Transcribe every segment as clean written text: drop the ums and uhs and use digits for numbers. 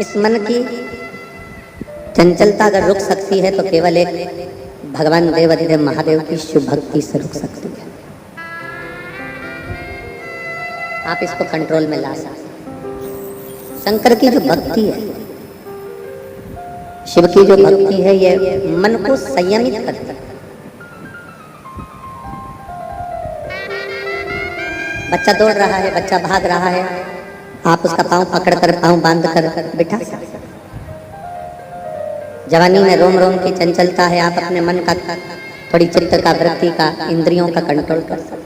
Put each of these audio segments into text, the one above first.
इस मन की चंचलता अगर रुक सकती है तो केवल एक भगवान देवाधिदेव महादेव की शुभ भक्ति से रुक सकती है। आप इसको कंट्रोल में ला सकते। शंकर की जो भक्ति है, शिव की जो भक्ति है, ये मन को संयमित करती है। बच्चा दौड़ रहा है, बच्चा भाग रहा है, आप उसका पांव पकड़कर, पांव बांध कर बिठा सकते। जवानी में रोम रोम की चंचलता है, आप अपने मन का, थोड़ी चित्त का, वृत्ति का, इंद्रियों का कंट्रोल कर सकते।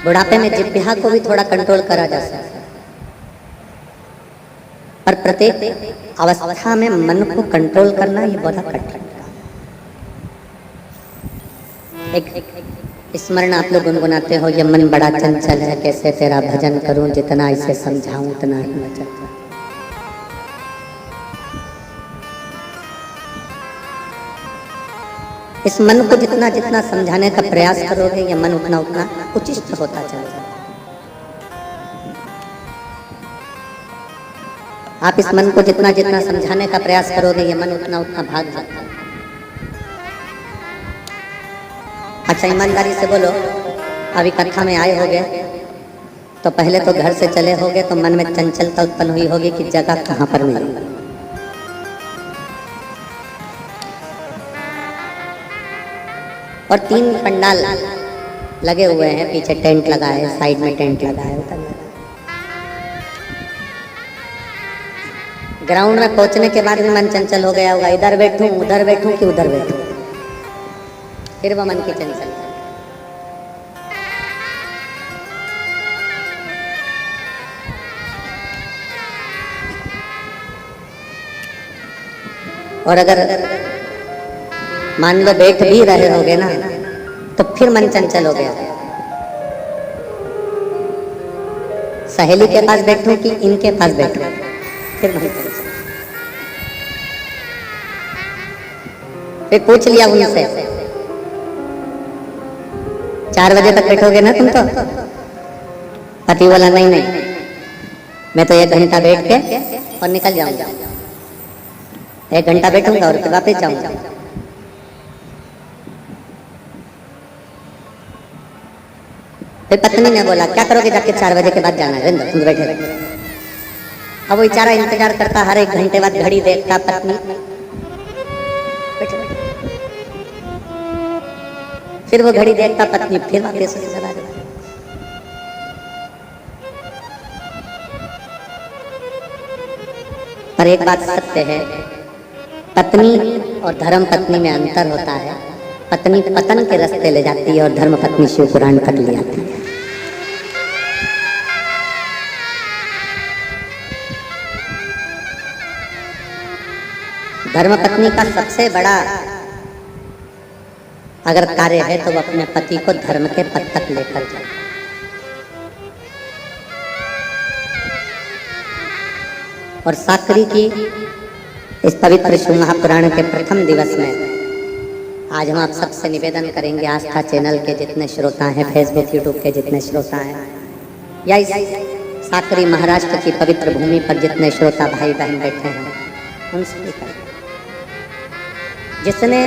बुढ़ापे में जिह्वा को भी थोड़ा कंट्रोल करा जा सकता है, पर प्रत्येक अवस्था में मन को कंट्रोल करना ये बड़ा कठिन है। एक स्मरण आप लोग गुनगुनाते हो, ये मन बड़ा चंचल है, कैसे तेरा भजन करूं, जितना इसे समझाऊं उतना ही बचा। इस मन को जितना जितना समझाने का प्रयास करोगे, ये मन उतना उतना उचित होता चलेगा। आप इस मन को जितना जितना समझाने का प्रयास करोगे, ये मन उतना उतना भाग जाता है। अच्छा, ईमानदारी से बोलो, अभी कथा में आए होगे तो पहले तो घर से चले होगे तो मन में चंचलता उत्पन्न हुई होगी कि जगह कहाँ पर मिलेगी। और 3 पंडाल लगे हुए हैं, पीछे टेंट लगा है, साइड में टेंट लगा है। ग्राउंड में पहुंचने के बाद भी मन चंचल हो गया होगा, इधर बैठूं, उधर बैठूं कि उधर बैठूं, फिर वो मन की चंचलता। और अगर मान लो बैठ भी रहे होगे ना, तो फिर मन चंचल हो गया। सहेली के पास बैठूं कि इनके पास बैठूं, फिर मन चंचल। फिर पूछ लिया उनसे, 4 बजे तक बैठोगे ना तुम? तो पति बोला नहीं नहीं, मैं तो 1 घंटा बैठ के और निकल जाऊंगा। 1 घंटा बैठूंगा और फिर वापस जाऊंगा। फिर पत्नी ने बोला, क्या करोगे जाके, 4 बजे के बाद जाना है, तुम बैठे रहे। अब वो बेचारा इंतजार करता, हर 1 घंटे बाद घड़ी देखता, पत्नी फिर वो घड़ी देखता, पत्नी फिर वापस चला जाता। पर एक बात सत्य है, पत्नी और धर्म पत्नी में अंतर होता है। पत्नी पतन के रास्ते ले जाती है और धर्म पत्नी शिव पुराण तक ले जाती है। धर्म पत्नी का सबसे बड़ा अगर कार्य है तो वो अपने पति को धर्म के पद तक लेकर जाए। और साकरी की इस पवित्र शिव महापुराण के प्रथम दिवस में आज हम आप सबसे निवेदन करेंगे, आस्था चैनल के जितने श्रोता हैं, फेसबुक यूट्यूब के जितने श्रोता हैं, या इस साकरी महाराष्ट्र की पवित्र भूमि पर जितने श्रोता भाई बहन बैठे हैं, उनसे जिसने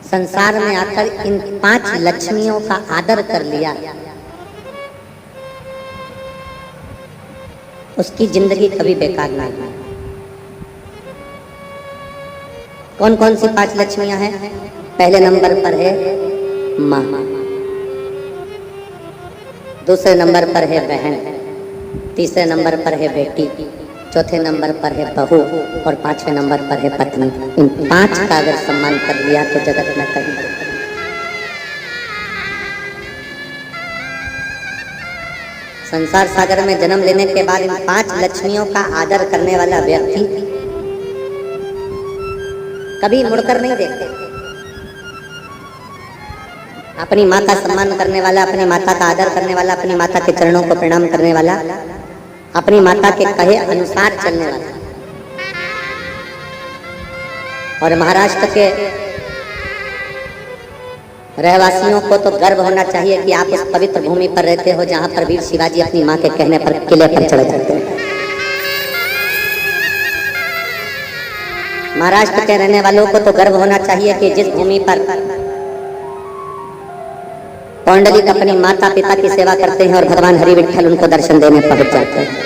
संसार में आकर इन 5 लक्ष्मियों का आदर कर लिया, उसकी जिंदगी कभी बेकार नहीं है। कौन कौन सी 5 लक्ष्मियां हैं? पहले नंबर पर है माँ, दूसरे नंबर पर है बहन, तीसरे नंबर पर है बेटी, चौथे नंबर पर है बहू और 5वें नंबर पर है पत्नी। इन 5 का अगर सम्मान कर लिया तो जगत में कहीं संसार सागर में जन्म लेने के बाद इन 5 लक्ष्मियों का आदर करने वाला व्यक्ति कभी मुड़कर नहीं देखते। अपनी माँ का सम्मान करने वाला, अपनी माता का आदर करने वाला, अपनी माता के चरणों को प्रणाम करने वाला, अपनी माता के कहे अनुसार चलने वाला। और महाराष्ट्र के रहवासियों को तो गर्व होना चाहिए कि आप उस पवित्र भूमि पर रहते हो जहां पर वीर शिवाजी अपनी मां के कहने पर किले पर चढ़ जाते हैं। महाराष्ट्र के रहने वालों को तो गर्व होना चाहिए कि जिस भूमि पर पौंडलिक अपनी माता पिता की सेवा करते हैं और भगवान हरि विठल उनको दर्शन देने पहुंच जाते हैं।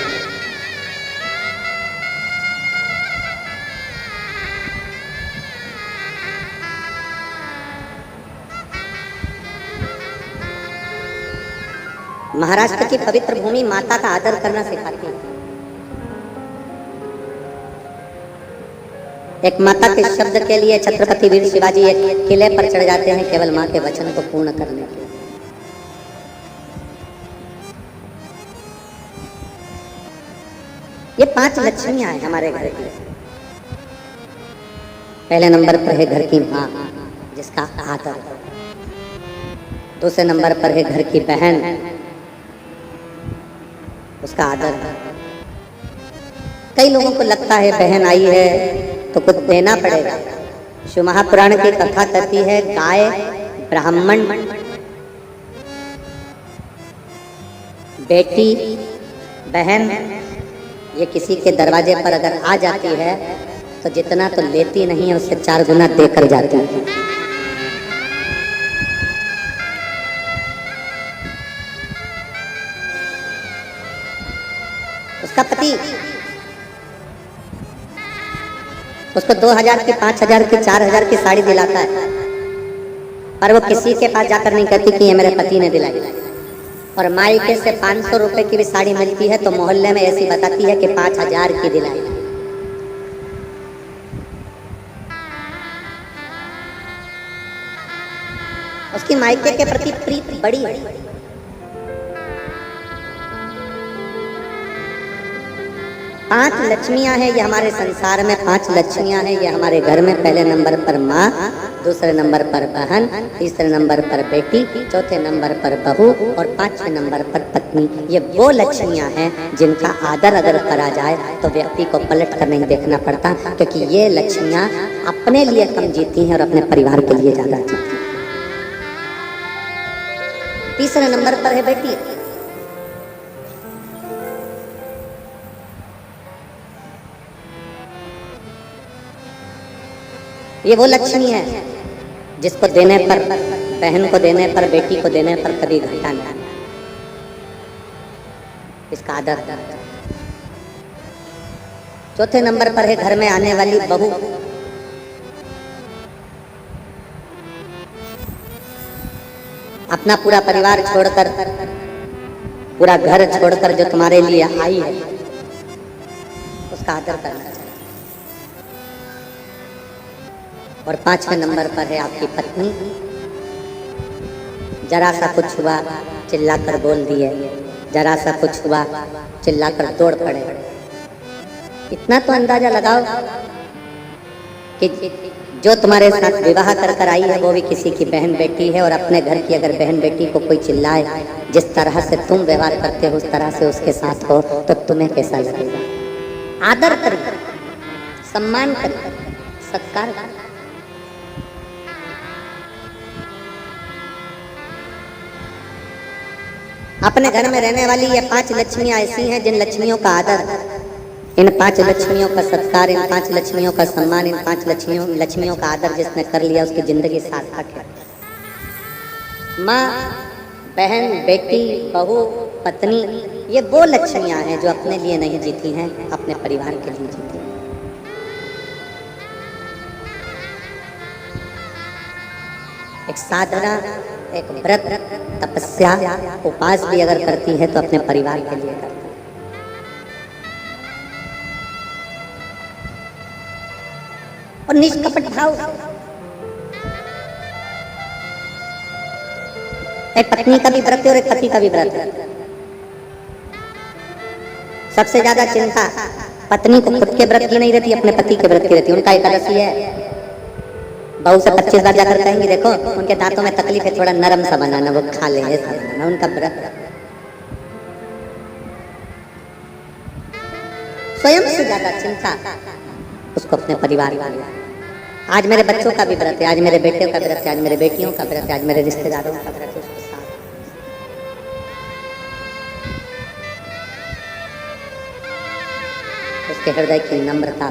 महाराष्ट्र की पवित्र भूमि माता का आदर करना सिखाती है। एक माता के शब्द के लिए छत्रपति वीर शिवाजी एक किले पर चढ़ जाते हैं केवल मां के वचन को पूर्ण करने के लिए। ये 5 लक्ष्मियां हैं हमारे घर की। पहले नंबर पर है घर की मां जिसका आदर, दूसरे नंबर पर है घर की बहन, उसका आदर। कई लोगों को लगता है बहन आई है तो कुछ देना पड़ेगा। शिव महापुराण की कथा कहती है गाय, ब्राह्मण, बेटी, बहन ये किसी के दरवाजे पर अगर आ जाती है तो जितना तो लेती नहीं है उससे 4 गुना देकर जाती है। उसका पति उसको 2000 की, 5000 की, 4000 की साड़ी दिलाता है, पर वो किसी के पास जाकर नहीं कहती कि ये मेरे पति ने दिलाई। और मायके से 500 रुपए की भी साड़ी मिलती है तो मोहल्ले में ऐसी बताती है कि 5000 की दिलाई। उसकी मायके के प्रति प्रीति बड़ी है। पांच लक्ष्मियां हैं ये हमारे संसार में, 5 लक्ष्मियां हैं ये हमारे घर में। पहले नंबर पर माँ, दूसरे नंबर पर बहन, तीसरे नंबर पर बेटी, चौथे नंबर पर बहू और 5वें नंबर पर पत्नी। ये वो लक्ष्मियां हैं जिनका आदर अगर करा जाए तो व्यक्ति को पलट कर नहीं देखना पड़ता, क्योंकि ये लक्ष्मियां अपने लिए कम जीती हैं और अपने परिवार के लिए ज्यादा जीती हैं। तीसरे नंबर पर है बेटी। ये वो लक्ष्मी है जिसको देने पर, बहन को देने पर, बेटी को देने पर कभी घाटा नहीं, इसका आदर। चौथे नंबर पर है घर में आने वाली बहू। अपना पूरा परिवार छोड़कर, पूरा घर छोड़कर जो तुम्हारे लिए आई है उसका आदर करना चाहिए। और 5वें नंबर पर है आपकी पत्नी। जरा सा कुछ हुआ चिल्लाकर बोल दिए, जरा सा कुछ हुआ चिल्लाकर दौड़ पड़े। इतना तो अंदाजा लगाओ कि जो तुम्हारे साथ विवाह कर कर आई है वो भी किसी की बहन बेटी है, और अपने घर की अगर बहन बेटी को कोई चिल्लाए, जिस तरह से तुम व्यवहार करते हो उस तरह से उसके साथ हो तो तुम्हें कैसा लगेगा? आदर करिए, सम्मान करिए, सत्कार करिए। अपने घर में रहने वाली ये 5 लक्ष्मियां ऐसी हैं जिन लक्ष्मियों का आदर, इन 5 लक्ष्मियों का सत्कार, इन 5 लक्ष्मियों का सम्मान, इन 5 लक्ष्मियों का आदर जिसने कर लिया उसकी जिंदगी सार्थक है। माँ, बहन, बेटी, बहू, पत्नी ये वो लक्ष्मियां हैं जो अपने लिए नहीं जीती हैं, अपने परिवार के लिए जीती हैं। एक साधना, एक व्रत, तपस्या, उपवास भी अगर करती है तो अपने परिवार के लिए करती है। और निष्कपट भाव, एक पत्नी का भी व्रत है और एक पति का भी व्रत है। सबसे ज्यादा चिंता पत्नी को खुद के व्रत की नहीं रहती, अपने पति के व्रत की रहती है। उनका एकादशी है, बहू से 25 बार जाकर कहेंगे देखो उनके दांतों में तकलीफ है, थोड़ा नरम सा बनाना, वो खा लेंगे, ऐसा बनाना उनका व्रत। स्वयं से ज्यादा चिंता उसको अपने परिवार की। आज मेरे बच्चों का भी व्रत है, आज मेरे बेटे का व्रत है, आज मेरे बेटियों का व्रत है, आज मेरे रिश्तेदारों का व्रत है। उसके साथ उसके हृदय की नम्रता,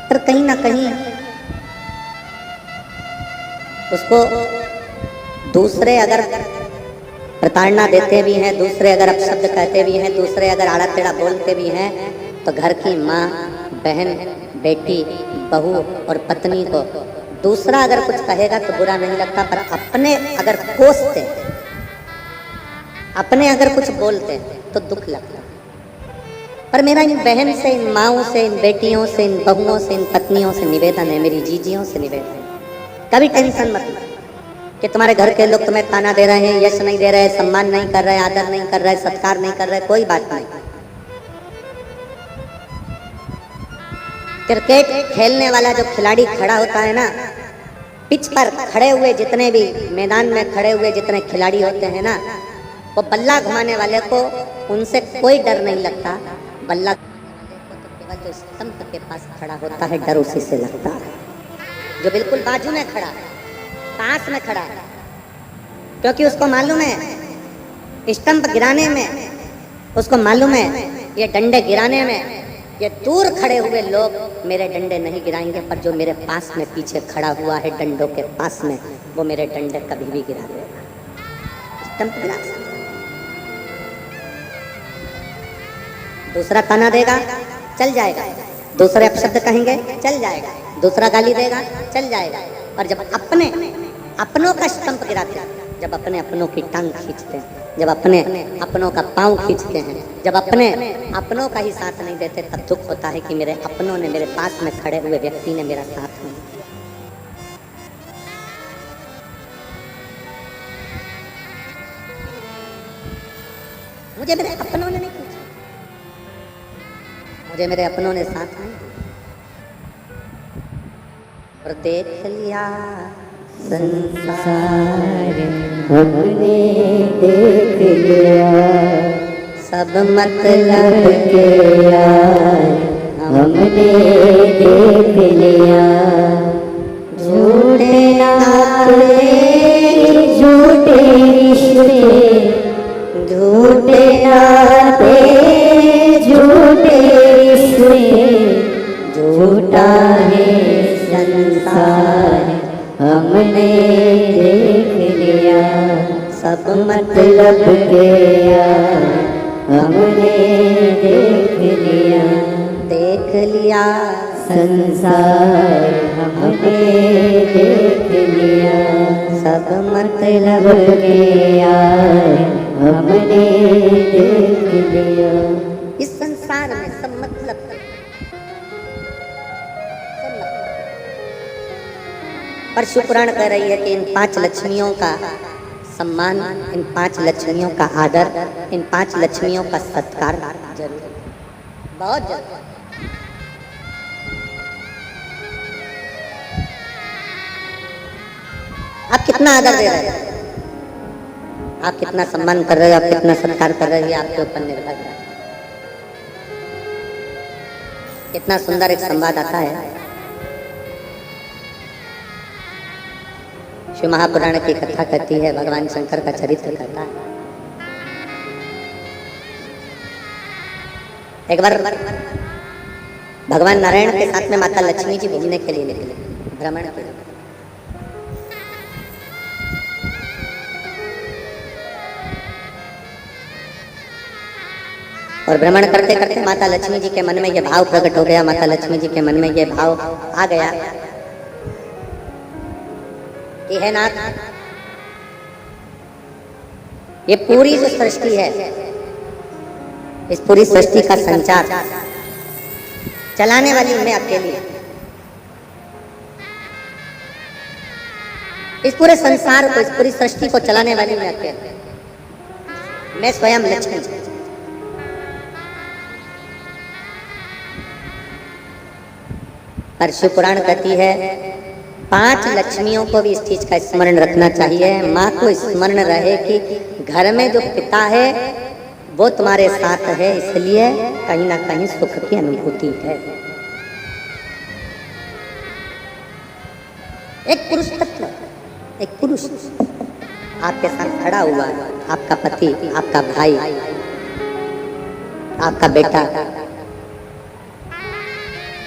पर कहीं ना कहीं उसको दूसरे अगर प्रताड़ना देते भी हैं, दूसरे अगर अपशब्द कहते भी हैं, दूसरे अगर आड़ा टेढ़ा बोलते भी हैं, तो घर की माँ, बहन, बेटी, बहू और पत्नी को दूसरा अगर कुछ कहेगा तो बुरा नहीं लगता, पर अपने अगर कोसते, अपने अगर कुछ बोलते तो दुख लगता। पर मेरा इन बहन से, इन माँओं से, इन बेटियों से, इन बहुओं से, इन पत्नियों से निवेदन है, मेरी जीजियों से निवेदन है, कभी टेंशन मत लो कि तुम्हारे घर के लोग तुम्हें ताना दे रहे हैं, यश नहीं दे रहे, सम्मान नहीं कर रहे, आदर नहीं कर रहे, सत्कार नहीं कर रहे, कोई बात नहीं। क्रिकेट खेलने वाला जो खिलाड़ी खड़ा होता है ना, पिच पर खड़े हुए जितने भी मैदान में खड़े हुए जितने खिलाड़ी होते हैं ना, वो बल्ला घुमाने वाले को उनसे कोई डर नहीं लगता। बल्ला घुमाने वाले को तो केवल जो स्टंप के पास खड़ा होता है डर उसी से लगता है, जो बिल्कुल बाजू में खड़ा है, पास में खड़ा है, क्योंकि उसको मालूम है स्टंप गिराने में, उसको मालूम है ये डंडे गिराने में ये दूर खड़े हुए लोग मेरे डंडे नहीं गिराएंगे, पर जो मेरे पास में पीछे खड़ा हुआ है डंडों के पास में, वो मेरे डंडे कभी भी गिरा देगा। स्टंप गिरा सकता, दूसरा ताना देगा चल जाएगा, दूसरे अपशब्द कहेंगे चल जाएगा, दूसरा गाली देगा चल जाएगा, और जब अपने अपनों का स्टंप गिराते हैं, जब अपने अपनों की टांग खींचते हैं, जब अपने अपनों का पांव खींचते हैं, जब अपने अपनों का ही साथ नहीं देते, तब दुख होता है कि मेरे अपनों ने, मेरे पास में खड़े हुए व्यक्ति ने मेरा साथ नहीं दिया। मुझे मेरे अपनों ने नहीं पूछा, मुझे मेरे अपनों ने साथ नहीं दिया। और देख लिया संसार हमने देख लिया, सब मतलब के यार हमने देख लिया, झूठे नाते झूठे रिश्ते, झूठे नाते झूठे रिश्ते, झूठा है संसार हमने देख लिया, सब मतलब के यार हमने देख लिया, देख लिया संसार हमने देख लिया, सब मतलब के यार हमने देख लिया। इस संसार में सब मतलब पर शुक्रान कर रही है कि इन 5 लक्ष्मियों का सम्मान, इन 5 लक्ष्मियों का आदर, इन 5 लक्ष्मियों का सत्कार जरूर, बहुत जरूर। आप कितना आदर दे रहे हैं, आप कितना सम्मान कर रहे हो, आप कितना सत्कार कर रहे हो, आपके ऊपर निर्भर है। कितना सुंदर एक संवाद आता है, शिव महापुराण की कथा कहती है, भगवान शंकर का चरित्र कहता है। एक बार भगवान नारायण के साथ में माता लक्ष्मी जी घूमने के लिए निकले, भ्रमण के लिए। और भ्रमण करते करते माता लक्ष्मी जी के मन में ये भाव प्रकट हो गया, माता लक्ष्मी जी के मन में ये भाव आ गया कि है नाथ, ये पूरी जो सृष्टि है, इस पूरी सृष्टि का संचार चलाने वाली मैं अकेली, इस पूरे संसार को, इस पूरी सृष्टि को चलाने वाली मैं अकेली, मैं स्वयं लक्ष्मी। पर शिव पुराण कहती है 5 लक्ष्मियों को भी इस चीज का स्मरण रखना चाहिए। माँ को स्मरण रहे कि घर में जो पिता है वो तुम्हारे साथ है, इसलिए कहीं ना कहीं सुख की अनुभूति है। एक पुरुष तत्व, एक पुरुष आपके साथ खड़ा हुआ है, आपका पति, आपका भाई, आपका बेटा,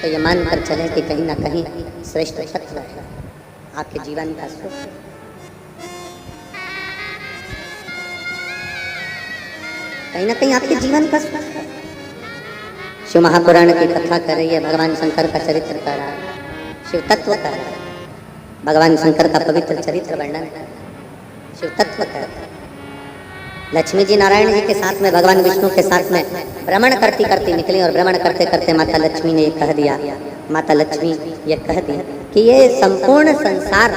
तो ये मानकर चले कि कहीं ना कहीं श्रेष्ठ तत्व है आपके जीवन का सुख। कहीं ना कहीं आपके जीवन का सुख है। शिव महापुराण की कथा कर रही है, भगवान शंकर का चरित्र कर रहा है, शिव तत्व कर रहा है, भगवान शंकर का पवित्र चरित्र वर्णन है, शिव तत्व कर रहा है। लक्ष्मी जी नारायण जी के साथ में, भगवान विष्णु के साथ में भ्रमण करती करती निकली और भ्रमण करते करते माता लक्ष्मी ने ये कह दिया, माता लक्ष्मी ये कह दिया कि ये संपूर्ण संसार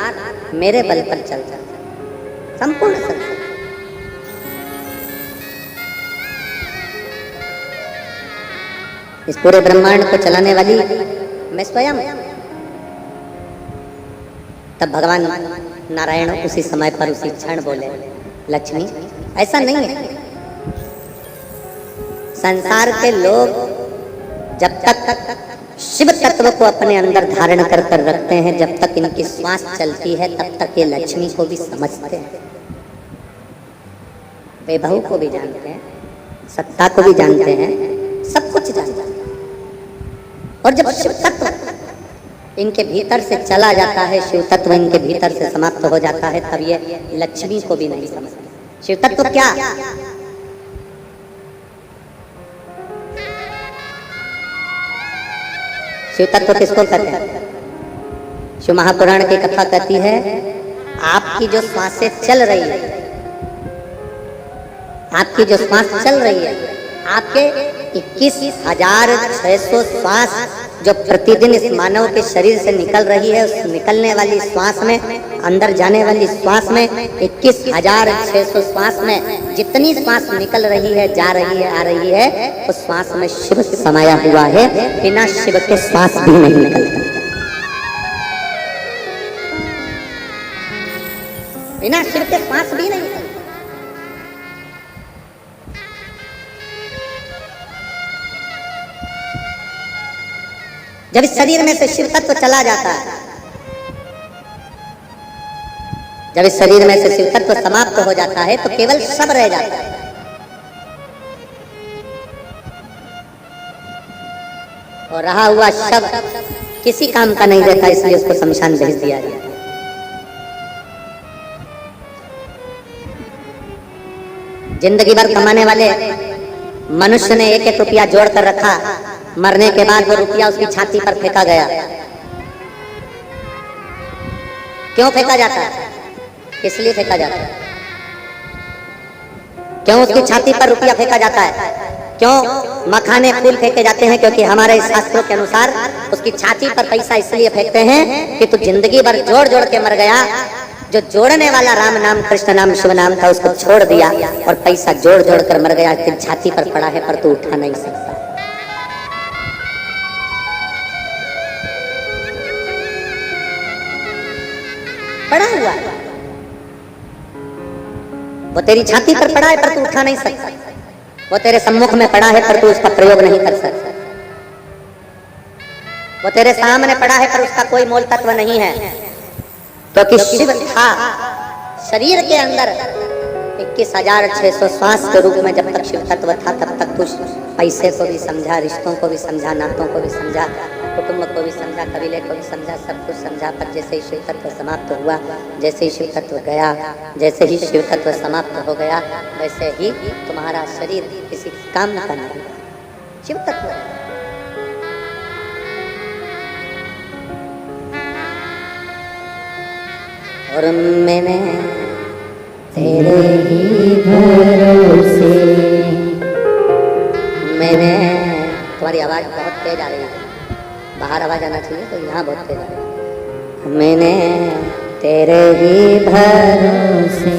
मेरे बल पर चल रहा है, संपूर्ण संसार। इस पूरे ब्रह्मांड को चलाने वाली मैं स्वयं। तब भगवान नारायण उसी समय पर उसी क्षण बोले, लक्ष्मी ऐसा नहीं है। संसार के लोग जब तक शिव तत्व को अपने अंदर धारण कर कर रखते हैं, जब तक इनकी श्वास चलती है तब तक ये लक्ष्मी को भी समझते हैं, वैभव को भी जानते हैं, सत्ता को भी जानते हैं, सब कुछ जानते हैं। और जब शिव तत्व इनके भीतर से चला जाता है, शिव तत्व इनके भीतर से समाप्त हो जाता है, तब ये लक्ष्मी को भी नहीं समझते। शिव तत्व क्या? शिव तत्व किसको कहते हैं? शिव महापुराण की कथा कहती है, आपकी जो श्वासें चल रही है, आपकी जो श्वास चल रही है, आपके 21,600 श्वास जो प्रतिदिन इस मानव के शरीर से निकल रही है, उस निकलने वाली श्वास में, अंदर जाने वाली श्वास में, 21,600 श्वास में जितनी श्वास निकल रही है, जा रही है, आ रही है, उस श्वास में शिव समाया हुआ है। बिना शिव के श्वास भी नहीं निकलता, बिना शिव के श्वास भी नहीं निकलता। जब इस शरीर में से शिव तत्व चला जाता है, जब इस शरीर में से शिव तत्व समाप्त हो जाता है, तो केवल शव रह जाता है। और रहा हुआ शव किसी काम का नहीं रहता, इसलिए उसको शमशान भेज दिया जाता है। जिंदगी भर कमाने वाले मनुष्य ने 1-1 रुपया जोड़ कर रखा, मरने के बाद वो रुपया उसकी छाती पर फेंका गया। क्यों फेंका जाता है? इसलिए फेंका जाता है। क्यों उसकी छाती पर रुपया फेंका जाता है? क्यों मखाने फूल फेंके जाते हैं? क्योंकि हमारे शास्त्रों के अनुसार उसकी छाती पर पैसा इसलिए फेंकते हैं कि तू जिंदगी भर जोड़ जोड़ के मर गया। जो जोड़ने वाला राम नाम, कृष्ण नाम, शिव नाम था, उसको छोड़ दिया और पैसा जोड़ जोड़ कर मर गया। कि छाती पर पड़ा है पर तू उठा नहीं सकता। पड़ा हुआ है, वो तेरी छाती पर पड़ा है पर तू उठा नहीं सकता। वो तेरे सम्मुख में पड़ा है पर तू उसका प्रयोग नहीं कर सकता। वो तेरे सामने पड़ा है पर उसका कोई मोल तत्व नहीं है, क्योंकि शिव था शरीर के अंदर। 21,600 श्वास के रूप में जब तक शिव तत्व था, तब तक तू पैसे को भी समझा, रिश्तों को भी समझा, नातों को भी समझा, कुटुंब को भी समझा, कबीले को भी समझा, सब कुछ समझा। पर जैसे ही शिव तत्व समाप्त हुआ, जैसे ही शिव तत्व गया, जैसे ही शिव तत्व समाप्त हो गया, वैसे ही तुम्हारा शरीर किसी काम का नहीं। शिव तत्व और मैंने तेरे ही भरोसे, मैंने, तुम्हारी आवाज बहुत तेज आ रही है, बाहर आवाज आना चाहिए, तो यहाँ बहुत तेज आ रही है। मैंने तेरे ही भरोसे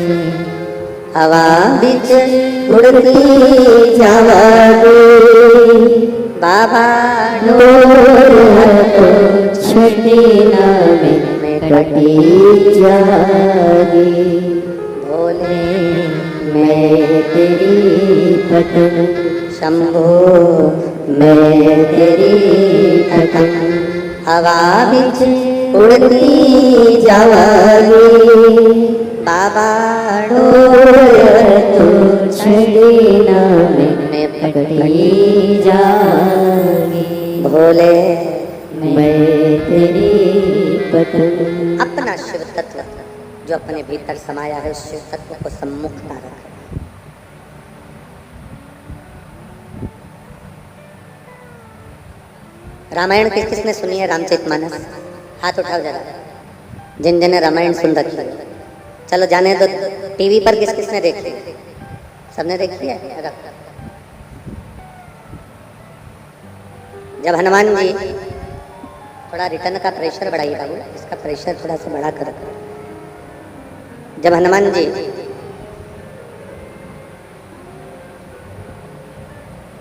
हवा बिच उड़ती जावागे, बाबा छुट्टी ना में कटी जागे, भोले मैं तेरी पतंग, शंभो मैं तेरी पतंग, हवा बिच उड़ती जावागी, बाबा डोर तू छड़ी ना मैं पकड़ी जागी, भोले मैं तेरी पतंग। अपना शिव तत्व जो अपने भीतर समाया है, उस शिव तत्व को सम्मुखता रखें। रामायण किसने सुनी है? रामचरितमानस, हाथ उठाओ जरा, जिन जिन ने रामायण सुन रखी है। चलो जाने दो, टीवी पर किस किसने देखी? सबने देखी है। जब हनुमान जी, थोड़ा रिटर्न का प्रेशर बढ़ाइए बाबू, इसका प्रेशर थोड़ा सा बढ़ा कर। जब हनुमान जी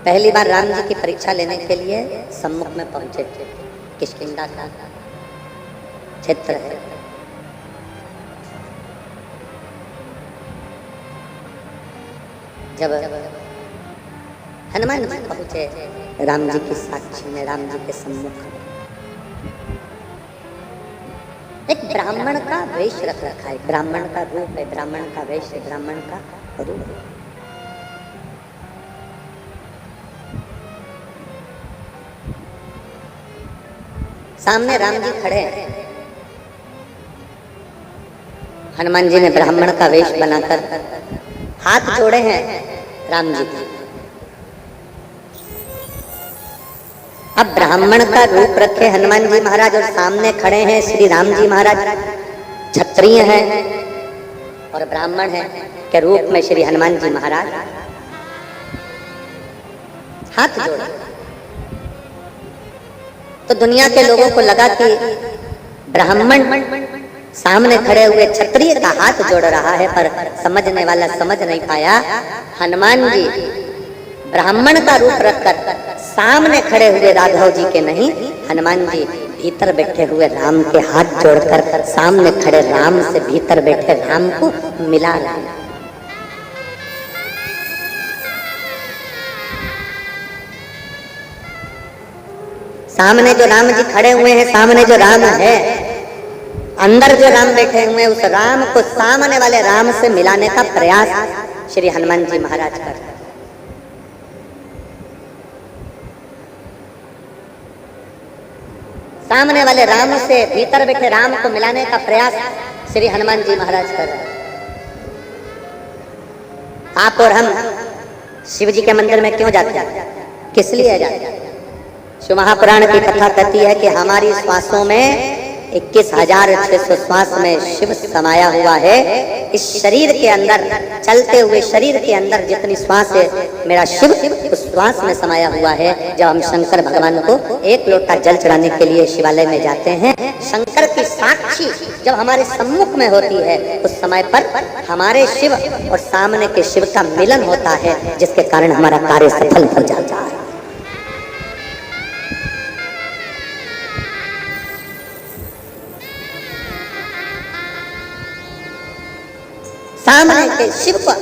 पहली बार राम जी की परीक्षा लेने के लिए सम्मुख में पहुंचे थे, किष्किंधा का क्षेत्र है। जब हनुमान जी पहुंचे राम जी की साक्षी में, राम जी के सम्मुख, एक ब्राह्मण का वेश रख रखा है, ब्राह्मण का रूप है, ब्राह्मण का वेश है, ब्राह्मण का रूप है। सामने राम जी खड़े हैं, हनुमान जी ने ब्राह्मण का वेश बनाकर हाथ जोड़े हैं राम जी की। अब ब्राह्मण का रूप रखे हनुमान जी महाराज और सामने खड़े हैं श्री राम जी महाराज, क्षत्रिय हैं और ब्राह्मण हैं के रूप में श्री हनुमान जी महाराज हाथ जोड़े। तो दुनिया के लोगों को लगा कि ब्राह्मण सामने खड़े हुए क्षत्रिय का हाथ जोड़ रहा है, पर समझने वाला समझ नहीं पाया, हनुमान जी ब्राह्मण का रूप रखकर सामने खड़े हुए राघव जी के नहीं, हनुमान जी भीतर बैठे हुए राम के हाथ जोड़कर सामने खड़े राम से भीतर बैठे राम को मिला रहे हैं। सामने जो राम जी खड़े हुए हैं, सामने जो राम है, अंदर जो राम बैठे हुए हैं, उस राम को सामने वाले राम से मिलाने का प्रयास श्री हनुमान जी महाराज कर रहे हैं। सामने वाले राम से भीतर बैठे राम को मिलाने का प्रयास श्री हनुमान जी महाराज कर रहे हैं। आप और हम शिव जी के मंदिर में क्यों जाते हैं? किस लिए जाते हैं? शिव महापुराण की कथा कहती है कि हमारी श्वासों में 21,600 श्वास में शिव समाया हुआ है। इस शरीर के अंदर, चलते हुए शरीर के अंदर जितनी श्वास है, मेरा शिव उस श्वास में समाया हुआ है। जब हम शंकर भगवान को एक लोटा जल चढ़ाने के लिए शिवालय में जाते हैं, शंकर की साक्षी जब हमारे सम्मुख में होती है, उस समय पर हमारे शिव और सामने के शिव का मिलन होता है, जिसके कारण हमारा कार्य सफल हो जाता है। सामने के शिव को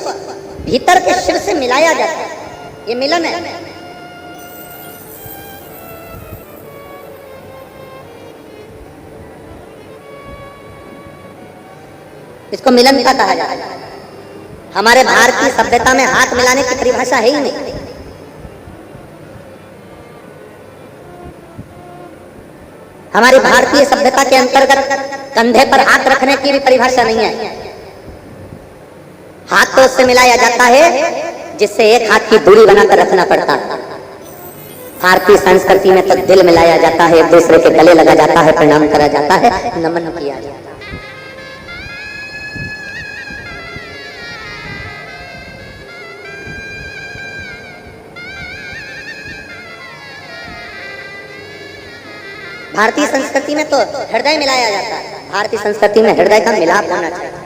भीतर के शिव से मिलाया जाता है, ये मिलन है। इसको मिलन का कहा जाता है। हमारे भारतीय सभ्यता में हाथ मिलाने की परिभाषा है ही नहीं। हमारी भारतीय सभ्यता के अंतर्गत कंधे पर हाथ रखने की भी परिभाषा नहीं है। हाथ तो उससे मिलाया जाता है जिससे एक हाथ की दूरी बनाकर रखना पड़ता है। भारतीय संस्कृति में तो दिल मिलाया जाता है, एक दूसरे के गले लगा जाता है, प्रणाम करा जाता है, नमन किया जाता है। भारतीय संस्कृति में तो हृदय मिलाया जाता है। भारतीय संस्कृति में हृदय का मिलाप होना चाहिए,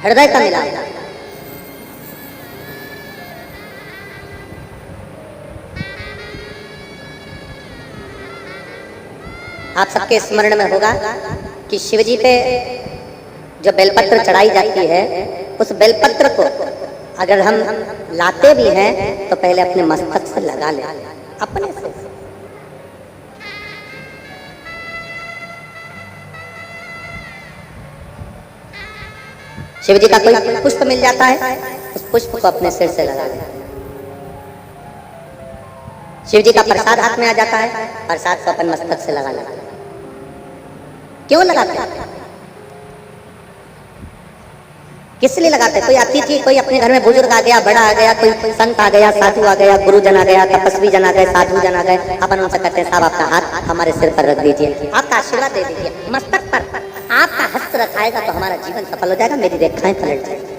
हृदय का मिलाप। आप सबके स्मरण में होगा कि शिवजी पे जो बेलपत्र चढ़ाई जाती है, उस बेलपत्र को अगर हम लाते भी हैं तो पहले अपने मस्तक से लगा ले, अपने से। शिव जी का कोई पुष्प मिल जाता है, उस पुष्प को अपने सिर से लगा ले। शिव जी का प्रसाद हाथ में आ जाता है, प्रसाद को अपन मस्तक से लगा लेते। क्यों लगाते हैं? किस लिए लगाते? कोई अतिथि, कोई अपने घर में बुजुर्ग आ गया, बड़ा आ गया, कोई संत आ गया, साधु आ गया, गुरुजन आ गया, तपस्वी जन आ गए, साधु जन आ गए, अपन उनसे कहते हैं साहब आपका हाथ हमारे सिर पर रख दीजिए, आपका आशीर्वाद दे दीजिए, मस्तक पर आपका हस्त रखाएगा तो हमारा जीवन सफल हो जाएगा, मेरी रेखाएं पलट जाएगी,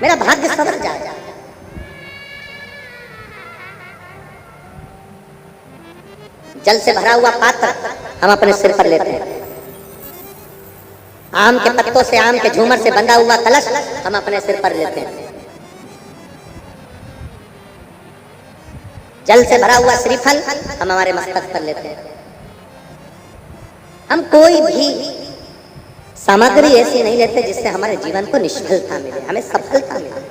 मेरा भाग्य सवर जाएगा। जल से भरा हुआ पात्र हम अपने सिर पर लेते हैं, आम के पत्तों से, आम के झूमर से बंधा हुआ कलश हम अपने सिर पर लेते हैं, जल से भरा हुआ श्रीफल हम हमारे मस्तक पर लेते हैं। हम कोई भी सामग्री ऐसी नहीं लेते जिससे हमारे जीवन को निष्फलता मिले, हमें सफलता मिले।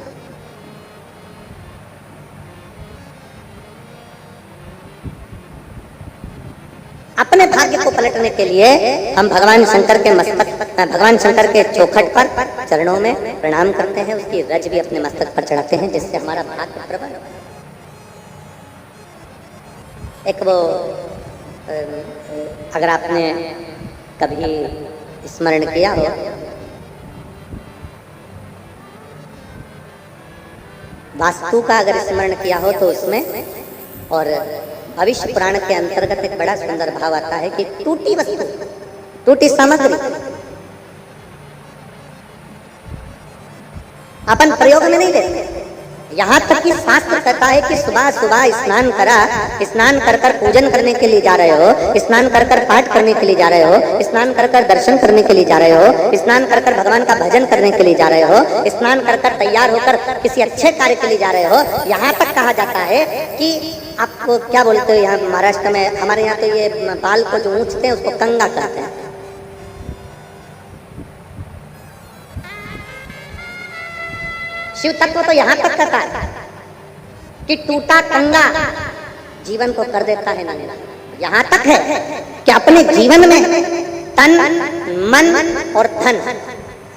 अपने भाग्य को पलटने के लिए हम भगवान शंकर के मस्तक, भगवान शंकर के चौखट पर चरणों में प्रणाम करते हैं, उसकी रज भी अपने मस्तक पर चढ़ाते हैं जिससे हमारा भाग्य प्रबल। एक वो अगर आपने कभी स्मरण किया हो, वास्तु का अगर स्मरण किया हो तो उसमें और भविष्य पुराण के अंतर्गत एक बड़ा सुंदर भाव आता है कि टूटी वस्तु, टूटी सामग्री अपन प्रयोग में नहीं लेते। यहाँ तक कि शास्त्र कहता है कि सुबह सुबह स्नान करा, स्नान कर कर पूजन करने के लिए जा रहे हो, स्नान कर कर पाठ करने के लिए जा रहे हो, स्नान कर कर दर्शन करने के लिए जा रहे हो, स्नान कर कर भगवान का भजन करने के लिए जा रहे हो, स्नान कर कर तैयार होकर किसी अच्छे कार्य के लिए जा रहे हो। यहाँ तक कहा जाता है कि आपको क्या बोलते हो, यहाँ महाराष्ट्र में, हमारे यहाँ तो ये बाल को जो ऊंचते हैं उसको कंगा कहते हैं। शिव तत्व तो यहाँ तक कहता है कि टूटा कंगा जीवन को कर देता है नंगा। यहाँ तक है कि अपने जीवन में तन, मन और धन,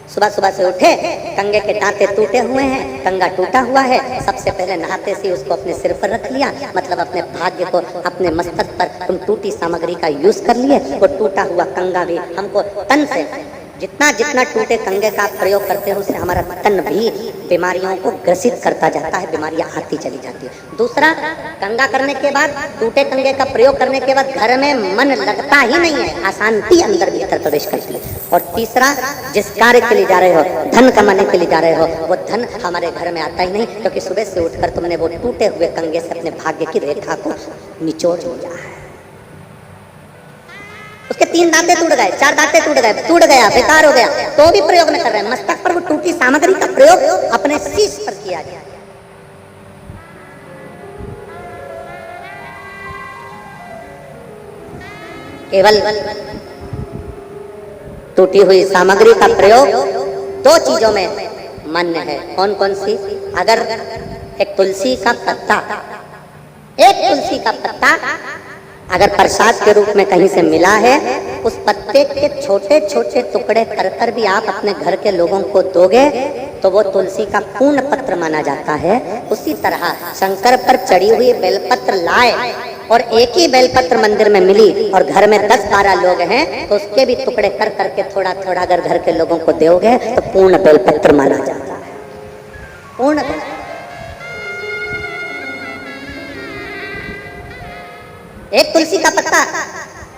सुबह सुबह से उठे, कंगे के दांते टूटे हुए हैं, कंगा टूटा हुआ है, सबसे पहले नहाते से उसको अपने सिर पर रख लिया, मतलब अपने भाग्य को अपने मस्तक पर तुम टूटी सामग्री का यूज कर लिए। वो टूटा हुआ कंगा भी हमको तन से, जितना जितना टूटे कंगे का प्रयोग करते हो उससे हमारा तन भी बीमारियों को ग्रसित करता जाता है, बीमारियां आती चली जाती है। दूसरा, कंगा करने के बाद, टूटे कंगे का प्रयोग करने के बाद घर में मन लगता ही नहीं है, अशांति अंदर भीतर प्रवेश करती है। और तीसरा, जिस कार्य के लिए जा रहे हो, धन कमाने के लिए जा रहे हो, वो धन हमारे घर में आता ही नहीं, क्योंकि सुबह से उठकर तुमने वो टूटे हुए कंगे से अपने भाग्य की रेखा को निचोड़ लिया है। उसके 3 दांते टूट गए, 4 दांते टूट गए, टूट गया, बेकार हो गया, तो भी प्रयोग में कर रहे हैं। मस्तक पर वो टूटी सामग्री का प्रयोग अपने शीश पर किया जाए। केवल टूटी हुई सामग्री का प्रयोग 2 चीजों में मान्य है। कौन कौन सी? अगर एक तुलसी का पत्ता, एक तुलसी का पत्ता अगर प्रसाद के रूप में कहीं से मिला है, उस पत्ते के छोटे छोटे टुकड़े कर कर भी आप अपने घर के लोगों को दोगे तो वो तुलसी का पूर्ण पत्र माना जाता है। उसी तरह शंकर पर चढ़ी हुई बेलपत्र लाए और एक ही बेलपत्र मंदिर में मिली और घर में 10-12 लोग हैं तो उसके भी टुकड़े कर करके थोड़ा थोड़ा अगर घर के लोगों को दोगे तो पूर्ण बेलपत्र माना जाता है। पूर्ण एक तुलसी का पत्ता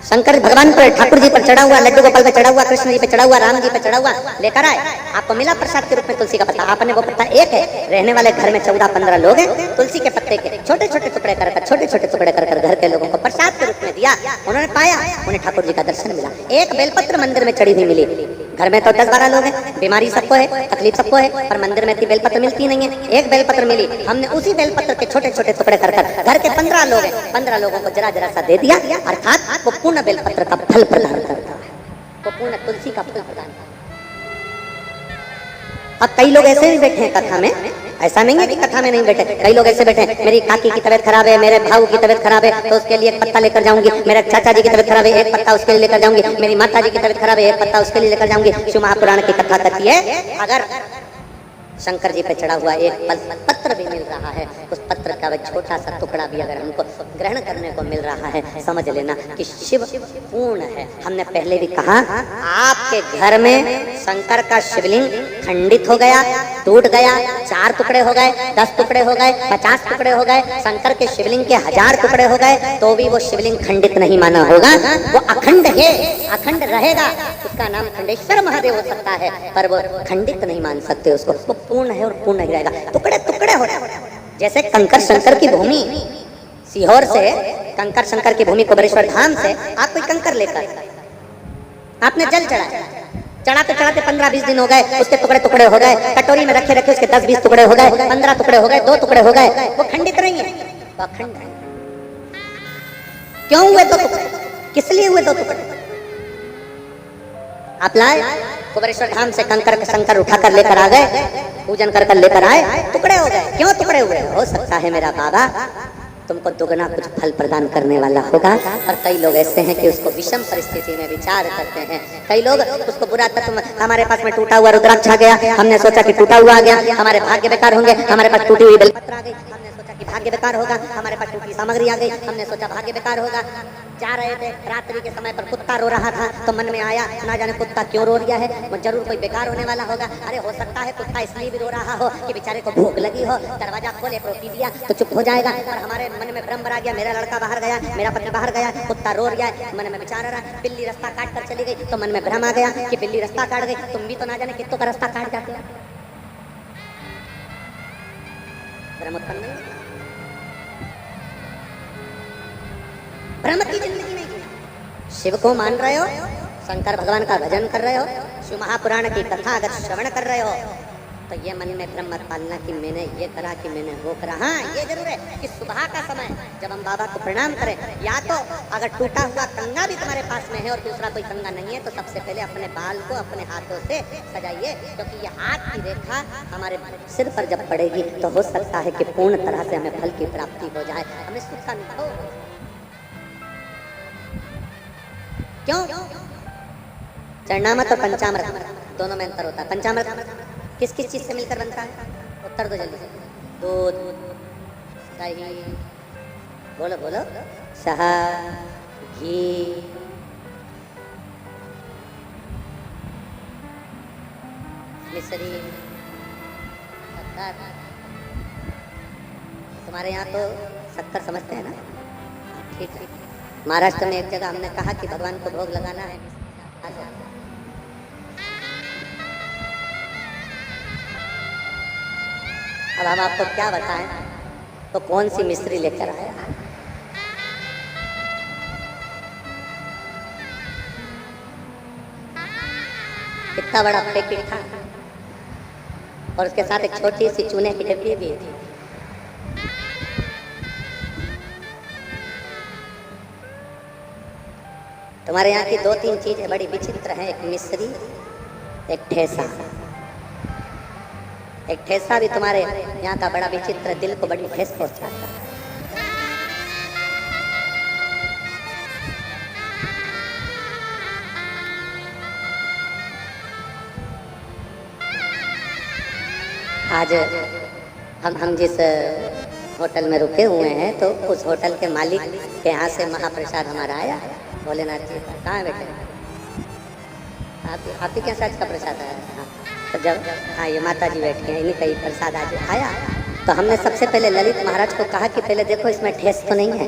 शंकर भगवान पर, ठाकुर जी पर चढ़ा हुआ, लड्डू गोपाल पे चढ़ा हुआ, कृष्ण जी पे चढ़ा हुआ, राम जी पे चढ़ा हुआ लेकर आए, आपको मिला प्रसाद के रूप में तुलसी का पत्ता। आपने वो पत्ता एक है, रहने वाले घर में 14-15 लोग हैं, तुलसी के पत्ते के छोटे छोटे टुकड़े कर कर, छोटे छोटे टुकड़े कर कर घर के लोगों को प्रसाद के रूप में दिया। उन्होंने पाया, उन्हें ठाकुर जी का दर्शन मिला। एक बेलपत्र मंदिर में चढ़ी हुई मिली। घर में तो 10-12 लोग हैं, बीमारी सबको है, तकलीफ सबको है, पर मंदिर में इतनी बेलपत्र मिलती नहीं है। एक बेलपत्र मिली, हमने उसी बेलपत्र के छोटे छोटे टुकड़े कर कर घर के 15 लोग हैं, 15 लोगों को जरा जरा सा दे दिया, अर्थात वो पूर्ण बेलपत्र का फल प्रदान करता है, वो पूर्ण तुलसी का फल प्रदान करता है। अब कई लोग ऐसे भी बैठे हैं कथा में, ऐसा नहीं है कि कथा में नहीं बैठे, कई लोग ऐसे बैठे हैं, मेरी काकी की तबीयत खराब है, मेरे भाऊ की तबीयत खराब है, तो उसके लिए एक पत्ता लेकर जाऊंगी, मेरे चाचा जी की तबीयत खराब है, एक पत्ता उसके लिए लेकर जाऊंगी, मेरी माता जी की तबीयत खराब है, एक पत्ता उसके लिए लेकर जाऊंगी। शिव महापुराण की कथा कहती है अगर शंकर जी पे चढ़ा हुआ एक पत्र भी मिल रहा है, उस पत्र का वह छोटा सा टुकड़ा भी अगर हमको ग्रहण करने को मिल रहा है, समझ लेना कि शिव पूर्ण है। हमने पहले भी कहा, आपके घर में शंकर का शिवलिंग खंडित हो गया, टूट गया, 4 टुकड़े हो गए, 10 टुकड़े हो गए, 50 टुकड़े हो गए, शंकर के शिवलिंग के 1000 टुकड़े हो गए, तो भी वो शिवलिंग खंडित नहीं माना होगा, वो अखंड है, अखंड रहेगा। उसका नाम खंडेश्वर महादेव हो सकता है, पर वो खंडित नहीं मान सकते उसको, वो पूर्ण है और पूर्ण ही रहेगा। टुकड़े टुकड़े हो रहे, जैसे कंकर शंकर की भूमि, सीहोर से कंकर शंकर की भूमि कुबेरेश्वर धाम से आप कोई कंकर लेकर आपने जल चढ़ाया, चढ़ाते चढ़ाते 15-20 दिन हो गए, उसके टुकड़े टुकड़े हो गए, कटोरी में रखे रखे उसके 10-20 टुकड़े हो गए, 15 टुकड़े हो गए, 2 टुकड़े हो गए, वो खंडित नहीं है, वो अखंड है। क्यों हुए 2 टुकड़े? किस लिए हुए 2 टुकड़े? आप लाए कुबेरेश्वर धाम से कंकर शंकर उठाकर लेकर आ गए, पूजन कर लेकर आए, टुकड़े हो गए। क्यों टुकड़े हुए? हो सकता है मेरा बाबा तुमको दुगना कुछ फल प्रदान करने वाला होगा। और कई लोग ऐसे हैं कि उसको विषम परिस्थिति में विचार करते हैं, कई लोग उसको बुरा तत्व, हमारे पास में टूटा हुआ रुद्राक्ष आ गया, हमने सोचा कि टूटा हुआ आ गया, हमारे भाग्य बेकार होंगे, हमारे पास टूटी हुई बेलपत्र आ गई, हमने सोचा कि भाग्य बेकार होगा, हमारे पास टूटी सामग्री आ गई, हमने सोचा भाग्य बेकार होगा। जा रहे थे रात्रि के समय पर कुत्ता रो रहा था, तो मन में आया ना जाने कुत्ता क्यों रो रहा है, वो जरूर कोई बेकार होने वाला होगा। अरे हो सकता है कुत्ता इसलिए भी रो रहा हो कि बेचारे को भूख लगी हो, दरवाजा खोले रोटी दिया तो चुप हो जाएगा। और हमारे मन में भ्रम आ गया, मेरा लड़का बाहर गया, मेरा पति बाहर गया, कुत्ता रो रहा है, मन में विचार आ रहा, बिल्ली रास्ता काट कर चली गई, तो मन में भ्रम आ गया कि बिल्ली रास्ता काट गई, तुम भी तो ना जाने कितनों का रास्ता काट जाते हो। भ्रम उत्पन्न नहीं, भ्रम की जिंदगी नहीं। शिव को मान रहे हो, शंकर भगवान का भजन कर रहे हो, शिव महापुराण की कथा अगर श्रवण कर रहे हो, तो ये मन में भ्रम मत पालना कि मैंने ये करा कि मैंने वो करा। हाँ, ये जरूर है कि सुबह का समय जब हम बाबा को प्रणाम करें, या तो अगर टूटा हुआ कंगा भी तुम्हारे पास में है और दूसरा कोई कंगा नहीं है, तो सबसे पहले अपने बाल को अपने हाथों से सजाइए, क्योंकि ये हाथ की रेखा हमारे सिर पर जब पड़ेगी तो हो सकता है कि पूर्ण तरह से हमें फल की प्राप्ति हो जाए, हमें सुख का अनुभव हो। क्यों? चरणामृत और पंचामृत दोनों में अंतर होता है। पंचामृत किस किस चीज से मिलकर बनता है? उत्तर दो जल्दी से। दूध, दही, बोलो बोलो, शहद, घी, मिश्री, शक्कर। तुम्हारे यहाँ तो शक्कर समझते हैं ना? ठीक है। महाराष्ट्र में एक जगह हमने कहा कि भगवान को भोग लगाना है, अब हम आपको क्या बताएं, तो कौन सी मिस्त्री लेकर आया? कितना बड़ा पैकेट था और उसके साथ एक छोटी सी चूने की डब्बी भी थी। तुम्हारे यहाँ की 2-3 चीजें बड़ी विचित्र हैं, एक मिश्री, एक ठेसा। एक ठेसा भी तुम्हारे यहाँ का बड़ा विचित्र, दिल को बड़ी ठेस पहुंचाता है। आज हम जिस होटल में रुके हुए हैं, तो उस होटल के मालिक के यहाँ से महाप्रसाद हमारा आया है, भोलेनाथ जी का। कहाँ है बेटे? आप ही क्या सच का प्रसाद आया? हाँ, तो जब हाँ ये माता जी बैठी हैं, इन्हीं का ही प्रसाद आज आया। तो हमने सबसे पहले ललित महाराज को कहा कि पहले देखो इसमें ठेस तो नहीं है।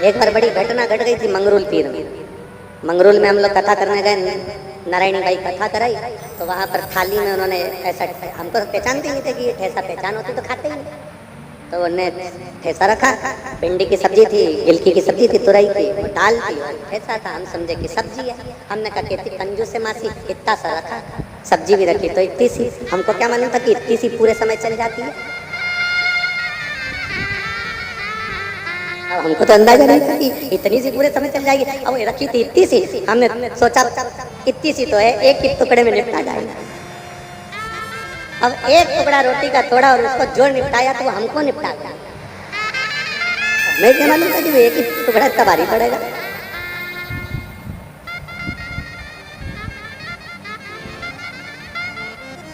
एक बार बड़ी घटना घट गई थी मंगरूल पीर में। मंगरूल में हम लोग कथा करने गए, नारायणी भाई कथा कराई, तो वहाँ पर थाली में उन्होंने ऐसा, हमको पहचानते नहीं थे कि ये ठेसा पहचान होती तो खाते ही नहीं, तो उन्होंने ठेसा रखा, भिंडी की सब्जी थी, गिलकी की सब्जी थी, तुरई थी, दाल थी, ठेसा था। हम समझे कि सब्जी है, हमने कहा कि इतनी कंजूस से मासी, इतना सा रखा, सब्जी भी रखी तो इतनी सी। हमको क्या मालूम था कि इतनी सी पूरे समय चल जाती है। अब हमको तो अंदाजा नहीं था कि इतनी सी पूरे समय चल जाएगी। अब ये रखी थी इतनी सी, हमने सोचा इतनी सी तो है, एक ही टुकड़े में निपटा जाएगा। अब एक टुकड़ा रोटी का थोड़ा और उसको जो निपटाया तो वो हमको निपटा गया। मैं क्या मालूम था कि वो एक ही टुकड़ा इतना भारी पड़ेगा।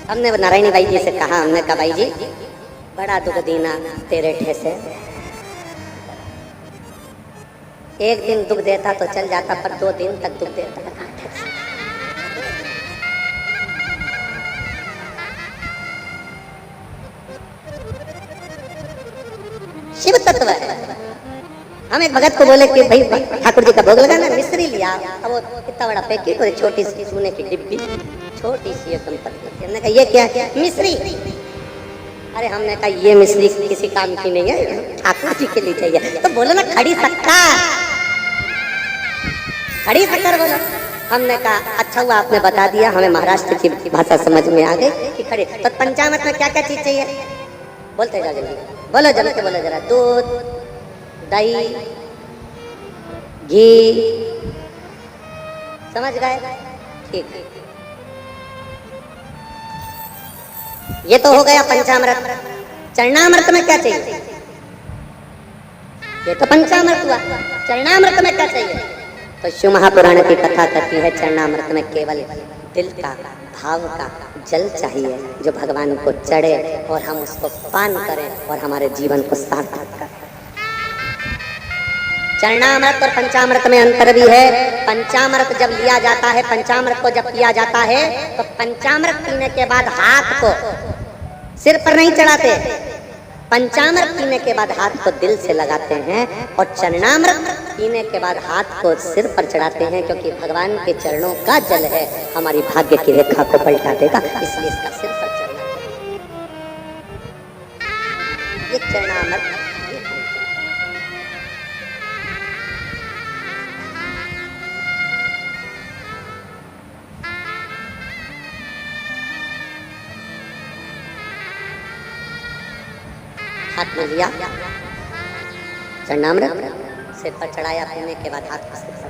हमने नारायणी बाई जी से कहा, हमने कहा बाई जी बड़ा दुख दीना तेरे ठेसे, एक दिन दुख देता तो चल जाता, पर 2 दिन तक दुख देता है। शिव तत्व है। हम एक भगत को बोले कि भाई ठाकुर जी का भोग लगाना, मिश्री लिया। अब वो इतना बड़ा पैकेट और छोटी सी सोने की डिब्बी, छोटी सी संपत्ति। हमने कहा ये क्या है? मिश्री। अरे हमने कहा ये मिश्री किसी काम की नहीं है, ठाकुर जी के लिए चाहिए। तो बोलो ना खड़ी शक्कर, खड़ी शक्कर बोलो। हमने कहा अच्छा हुआ आपने बता दिया, हमें महाराष्ट्र की भाषा समझ में आ गई कि खड़े। तो पंचामृत में क्या क्या चीज चाहिए? बोलते जाओ जल्दी, बोलो जल्दी से बोलो जरा। दूध, दही, घी, समझ गए? ठीक, ये तो हो गया पंचामृत। चरणामृत में क्या चाहिए? ये तो पंचामृत हुआ। चरणामृत में क्या चाहिए? तो शिव महापुराण की कथा कहती है चरणामृत में केवल दिल का, भाव का जल चाहिए, जो भगवान को चढ़े और हम उसको पान करें और हमारे जीवन को सार्थक करें। चरणामृत और पंचामृत में अंतर भी है। पंचामृत जब लिया जाता है, पंचामृत को जब पिया जाता है, तो पंचामृत पीने के बाद हाथ को सिर पर नहीं चढ़ाते, पंचामृत पीने के बाद हाथ को दिल से लगाते हैं। और चरणामृत पीने के बाद हाथ को सिर पर चढ़ाते हैं, क्योंकि भगवान के चरणों का जल है, हमारी भाग्य की रेखा को पलटा देगा, इसलिए इसका सिर पर चढ़ना चाहिए। ये चरणामृत। हाथ में लिया चरणामृत, सिर पर चढ़ाया, पीने के बाद हाथ को सिर पर।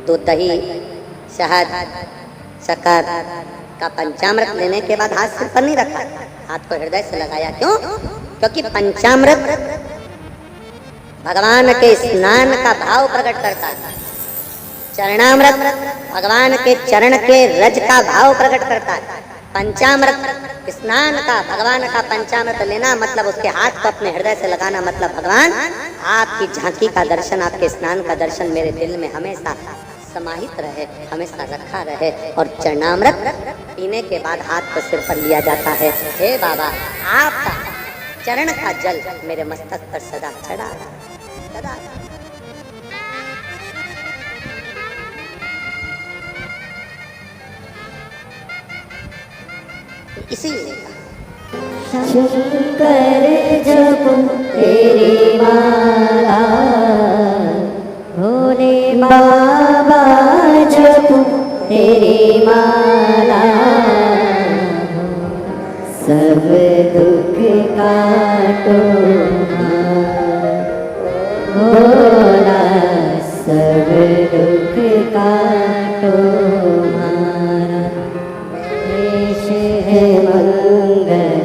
दूध, दही, शहद, शक्कर का पंचामृत लेने के बाद हाथ सिर पर नहीं रखा, हाथ को हृदय से लगाया। क्यों? क्योंकि पंचामृत भगवान के स्नान का भाव प्रकट करता है, चरणामृत भगवान के चरण के रज का भाव प्रकट करता है। पंचामृत स्नान का, भगवान का पंचामृत लेना मतलब उसके हाथ को अपने हृदय से लगाना, मतलब भगवान आपकी झांकी का दर्शन, आपके स्नान का दर्शन मेरे दिल में हमेशा समाहित रहे, हमेशा रखा रहे। और चरणामृत पीने के बाद हाथ को सिर पर लिया जाता है। हे बाबा, आपका चरण का जल मेरे मस्तक पर सदा चढ़ा सदा। इसीलिए शंकर जप तेरी माला, भोले बाबा जप तेरी माला, सब दुख काटो भोला, सब दुख काटो मारा। है मंगल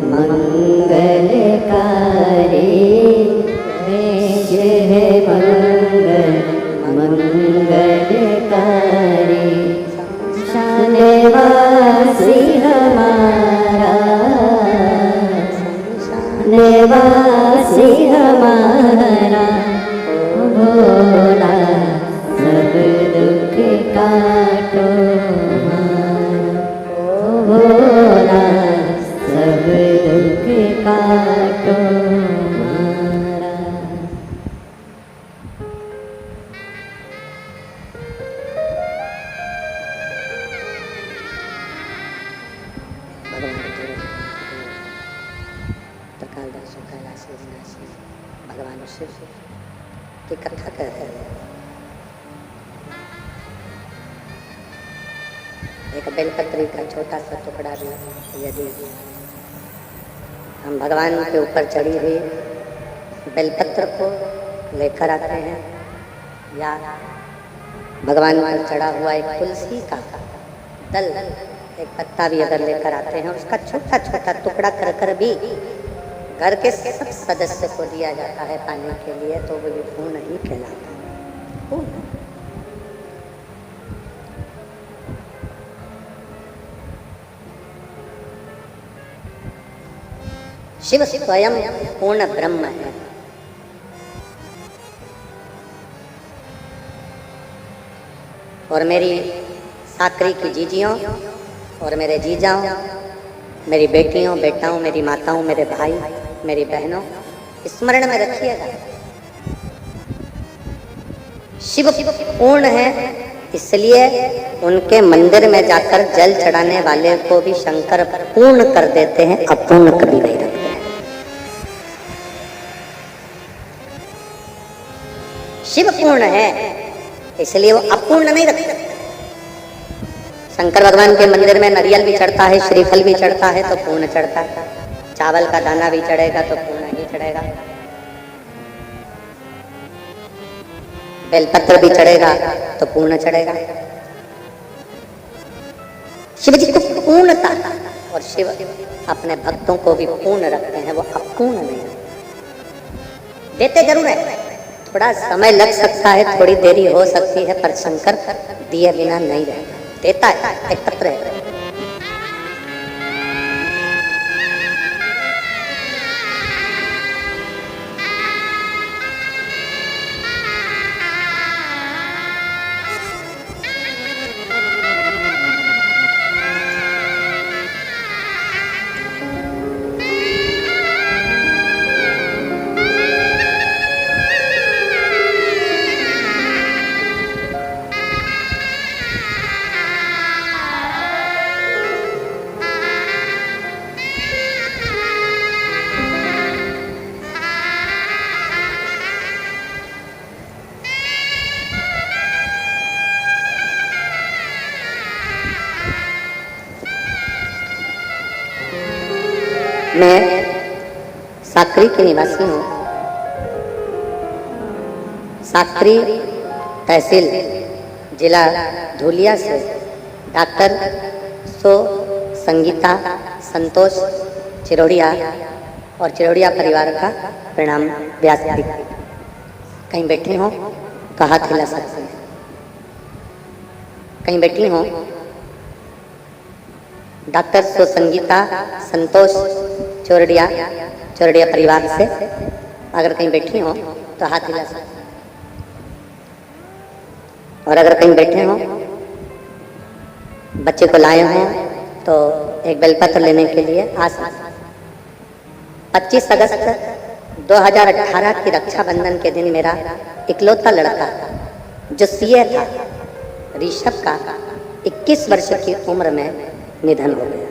मंगलकारी, है मंगल मंगलकारी, शानवासी हमारा, शानवासी हमारा भोला, सब दुख काटो भोला, सब दुख काटो मारा। भगवान शिव की कथा कहते हैं। एक बेलपत्री का छोटा सा टुकड़ा भी यदि हम भगवान के ऊपर चढ़ी हुई बेलपत्र को लेकर आते हैं या भगवान पर चढ़ा हुआ एक तुलसी का दल, एक पत्ता भी अगर लेकर आते हैं, उसका छोटा छोटा टुकड़ा कर कर भी घर के सब सदस्य को दिया जाता है पाने के लिए, तो वो पुण्य ही कहलाता है। पुण्य। शिव स्वयं पूर्ण ब्रह्म है। और मेरी साकरी की जीजियों और मेरे जीजाओं, मेरी बेटियों बेटाओं, मेरी माताओं, मेरे भाई, मेरी बहनों, स्मरण में रखिएगा, शिव पूर्ण है, इसलिए उनके मंदिर में जाकर जल चढ़ाने वाले को भी शंकर पूर्ण कर देते हैं, अपूर्ण कभी नहीं रखते। शिव पूर्ण है इसलिए वो अपूर्ण नहीं रखते। शंकर भगवान के मंदिर में नारियल भी चढ़ता है, श्रीफल भी चढ़ता है तो पूर्ण चढ़ता है, चावल का दाना भी चढ़ेगा तो पूर्ण ही चढ़ेगा, बेलपत्र भी चढ़ेगा तो पूर्ण चढ़ेगा। शिव जी को पूर्णता, और शिव अपने भक्तों को भी पूर्ण रखते हैं, वो अपूर्ण नहीं रखते। देते जरूर है, थोड़ा समय लग सकता है, थोड़ी देरी हो सकती है, पर शंकर दिए बिना नहीं रहता, देता है, एक पत्र है। मैं साकरी की निवासी हूँ। साकरी तहसील जिला धुलिया से डॉक्टर संगीता संतोष चिरोड़िया और चिरोड़िया परिवार का प्रणाम व्यास। कहीं बैठी हो तो हाथ हिला सकते हैं, कहीं बैठी हो डॉक्टर संगीता संतोष चोरडिया परिवार से अगर कहीं बैठी हो तो हाथ हिला सकते, और अगर कहीं बैठे हो बच्चे को लाए हो तो एक बेलपत्र लेने के लिए आ सकते। 25 अगस्त 2018 की रक्षाबंधन के दिन मेरा इकलौता लड़का जो सीए था, ऋषभ का 21 वर्ष की उम्र में निधन हो गया।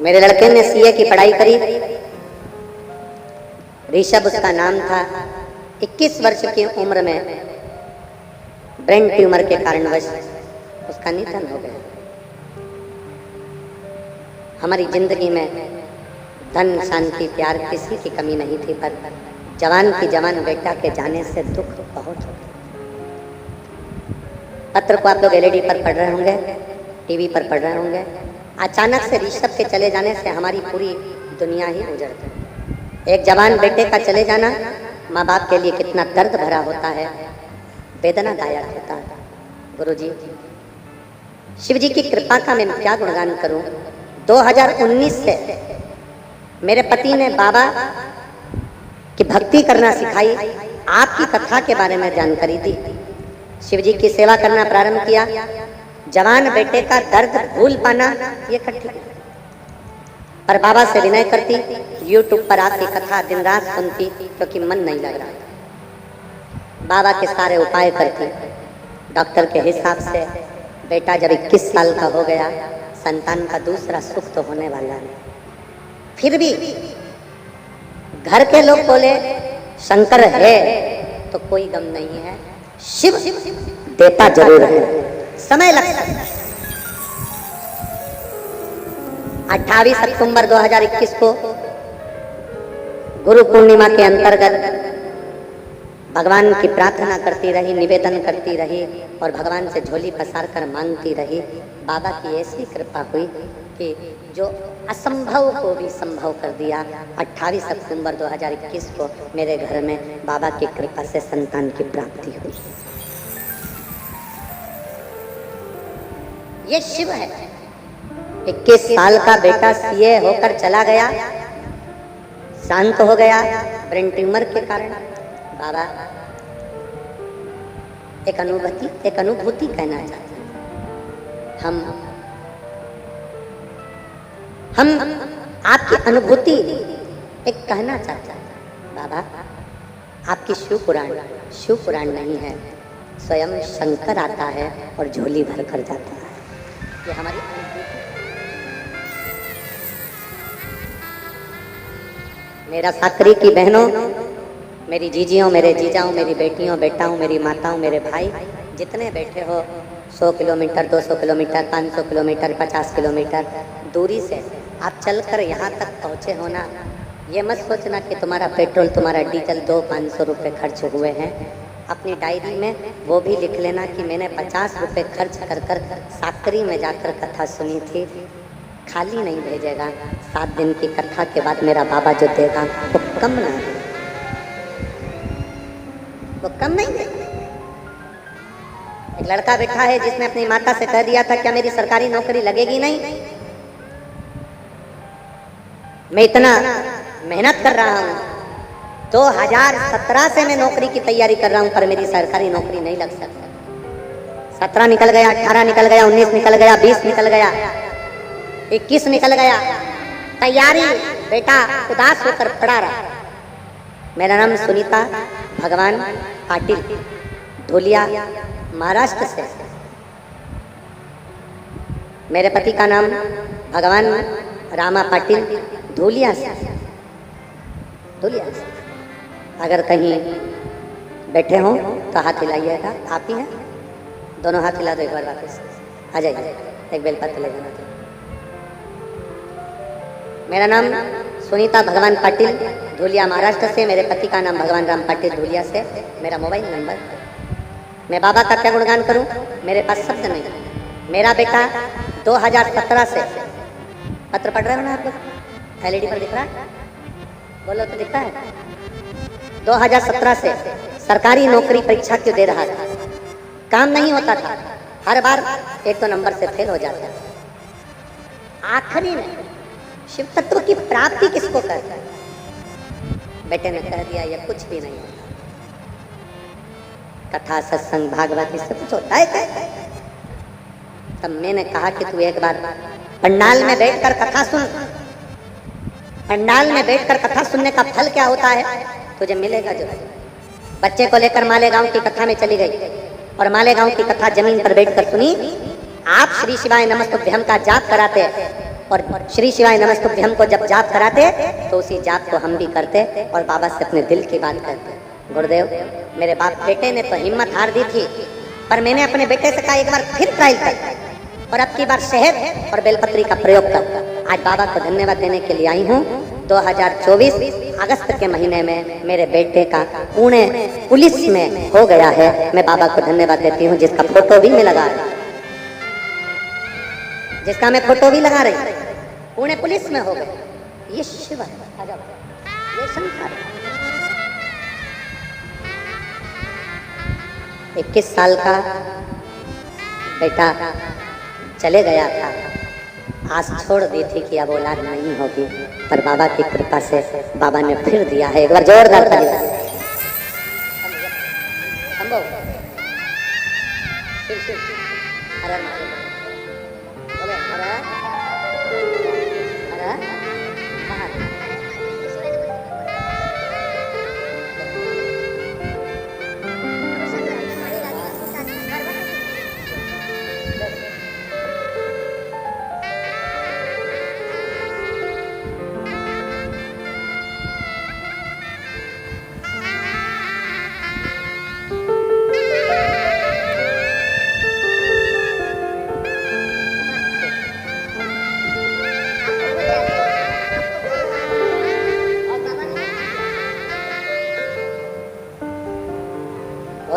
मेरे लड़के ने सीए की पढ़ाई करी, ऋषभ उसका नाम था। 21 वर्ष की उम्र में ब्रेन ट्यूमर के कारणवश उसका निधन हो गया। हमारी जिंदगी में धन शांति प्यार किसी की कमी नहीं थी, पर जवान की जवान बेटा के जाने से दुख बहुत होता। पत्र को आप लोग एलईडी पर पढ़ रहे होंगे, टीवी पर पढ़ रहे होंगे। अचानक से ऋषभ के चले जाने से हमारी पूरी दुनिया ही उजड़ गई। एक जवान बेटे का चले जाना माँ बाप के लिए कितना दर्द भरा होता है, वेदनादायक होता है। गुरुजी, शिव जी की कृपा का मैं क्या गुणगान करूं। 2019 से मेरे पति ने बाबा की भक्ति करना सिखाई, आपकी कथा के बारे में जानकारी दी, शिव जी की सेवा करना प्रारंभ किया। जवान बेटे का दर्द भूल पाना ये कठिन, पर बाबा से विनय करती, यूट्यूब पर आपकी कथा दिन रात सुनती क्योंकि मन नहीं लग रहा। बाबा के सारे उपाय करती। डॉक्टर के हिसाब से बेटा जब 21 साल का हो गया, संतान का दूसरा सुख तो होने वाला है। फिर भी घर के लोग बोले शंकर है तो कोई गम नहीं है, शिव देता जरूर है, समय लगता है। 28 सितंबर 2021 को गुरु पूर्णिमा के अंतर्गत भगवान की प्रार्थना करती रही, निवेदन करती रही और भगवान से झोली पसार कर मांगती रही। बाबा की ऐसी कृपा हुई कि जो असंभव को भी संभव कर दिया। 28 सितंबर 2021 को मेरे घर में बाबा की कृपा से संतान की प्राप्ति हुई। ये शिव है। 21 साल का बेटा सीए होकर चला गया, शांत हो गया ब्रेन ट्यूमर के कारण। बाबा एक अनुभूति कहना चाहते हैं। हम आपकी अनुभूति एक कहना चाहते हैं। बाबा आपकी शिव पुराण नहीं है, स्वयं शंकर आता है और झोली भर कर जाता है। ये हमारी मेरा साकरी की बहनों, मेरी जीजियों, मेरे जीजाओं, मेरी बेटियों, बेटाओं, मेरी माताओं, मेरे भाई, जितने बैठे हो 100 किलोमीटर, 200 किलोमीटर, 500 किलोमीटर, 50 किलोमीटर दूरी से आप चलकर यहाँ तक पहुँचे हो ना, ये मत सोचना कि तुम्हारा पेट्रोल, तुम्हारा डीजल 200-500 रुपये खर्च हुए हैं। अपनी डायरी में वो भी लिख लेना कि मैंने 50 रुपये खर्च कर साकरी में जाकर कथा सुनी थी। खाली नहीं भेजेगा। 7 दिन की कथा के बाद मेरा बाबा जो देगा वो कम ना, वो कम नहीं देगा। एक लड़का बैठा है जिसने अपनी माता से कह दिया था क्या मेरी सरकारी नौकरी लगेगी नहीं। मैं इतना मेहनत कर रहा हूँ, 2017 से मैं नौकरी की तैयारी कर रहा हूँ, पर मेरी सरकारी नौकरी नहीं लग सकती। 17 निकल गया, 18 निकल गया, 19 निकल गया, 20 निकल गया, 21 निकल गया। तैयारी बेटा उदास होकर पड़ा रहा। मेरा नाम सुनीता भगवान पाटिल, धुलिया, महाराष्ट्र से। मेरे पति का नाम भगवान रामा पाटिल, धुलिया से। अगर कहीं बैठे हो तो हाथ हिलाइएगा। आप ही हैं? दोनों हाथ हिला दो एक बार वापस। आ जाइए, एक बेलपत्र ले जाना। मेरा नाम सुनीता भगवान पाटिल, धुलिया, महाराष्ट्र से। मेरे पति का नाम भगवान राम पाटिल, धुलिया से। मेरा मोबाइल नंबर। मैं बाबा का क्या गुणगान करूं, मेरे पास शब्द नहीं। मेरा बेटा 2017 से, पत्र पढ़ रहे हो ना आप लोग, एलईडी पर दिख रहा है, बोलो तो दिखता है। 2017 से सरकारी नौकरी परीक्षा क्यों दे रहा था, काम नहीं होता था, हर बार 1-2 नंबर से फेल हो जाता है। आखिरी में शिव तत्व की प्राप्ति किसको करता है? बेटे ने कह दिया ये कुछ भी नहीं होता, कथा सत्संग भागवत ये सब कुछ होता है। तब मैंने कहा कि तू एक बार पंडाल में बैठकर कथा सुन। पंडाल में बैठकर कथा सुनने का फल क्या होता है तुझे मिलेगा। जो बच्चे को लेकर मालेगांव की कथा में चली गई और मालेगांव की कथा जमीन पर बैठकर सुनी। आप श्री शिवाय नमस्तुभ्यम का जाप कराते और श्री शिवाय नमस्तुभ्यम को जब जाप कराते तो उसी जाप को हम भी करते और बाबा से अपने दिल की बात करते। गुरुदेव, मेरे बाप बेटे ने तो हिम्मत हार दी थी, पर मैंने अपने बेटे से कहा एक बार फिर ट्राई कर और अब की बार शहद और बेलपत्री का प्रयोग कर। आज बाबा को धन्यवाद देने के लिए आई हूँ। 2024 अगस्त के महीने में मेरे बेटे का पुणे पुलिस में हो गया है। मैं बाबा को धन्यवाद देती हूँ, जिसका फोटो भी मैं लगा रही, जिसका मैं फोटो भी लगा रही, पुणे पुलिस में हो गया। ये शिव है, ये शंकर है। 21 साल का बेटा चले गया था, आस छोड़ दी थी कि अब औलाद नहीं होगी, पर बाबा की कृपा से बाबा ने फिर दिया है। एक बार जोरदार ताली।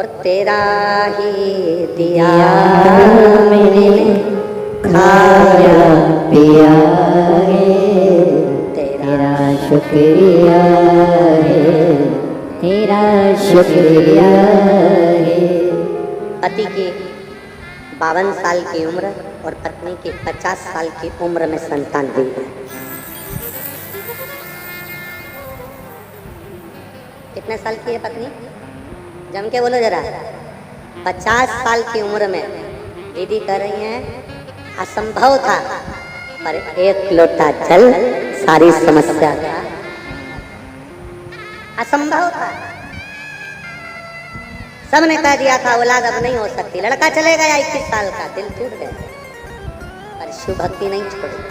और तेरा ही दिया मैंने खाया पिया है, तेरा शुक्रिया है, तेरा शुक्रिया है। पति की 52 साल की उम्र और पत्नी की 50 साल की उम्र में संतान दी है। कितने साल की है पत्नी? जम के बोलो जरा। 50 साल की उम्र में दीदी कह रही हैं असंभव था, पर एक लोटा जल सारी समस्या का असंभव था। सबने कह दिया था औलाद अब नहीं हो सकती, लड़का चले गया 21 साल का, दिल टूट गया, पर शिव भक्ति नहीं छोड़ी,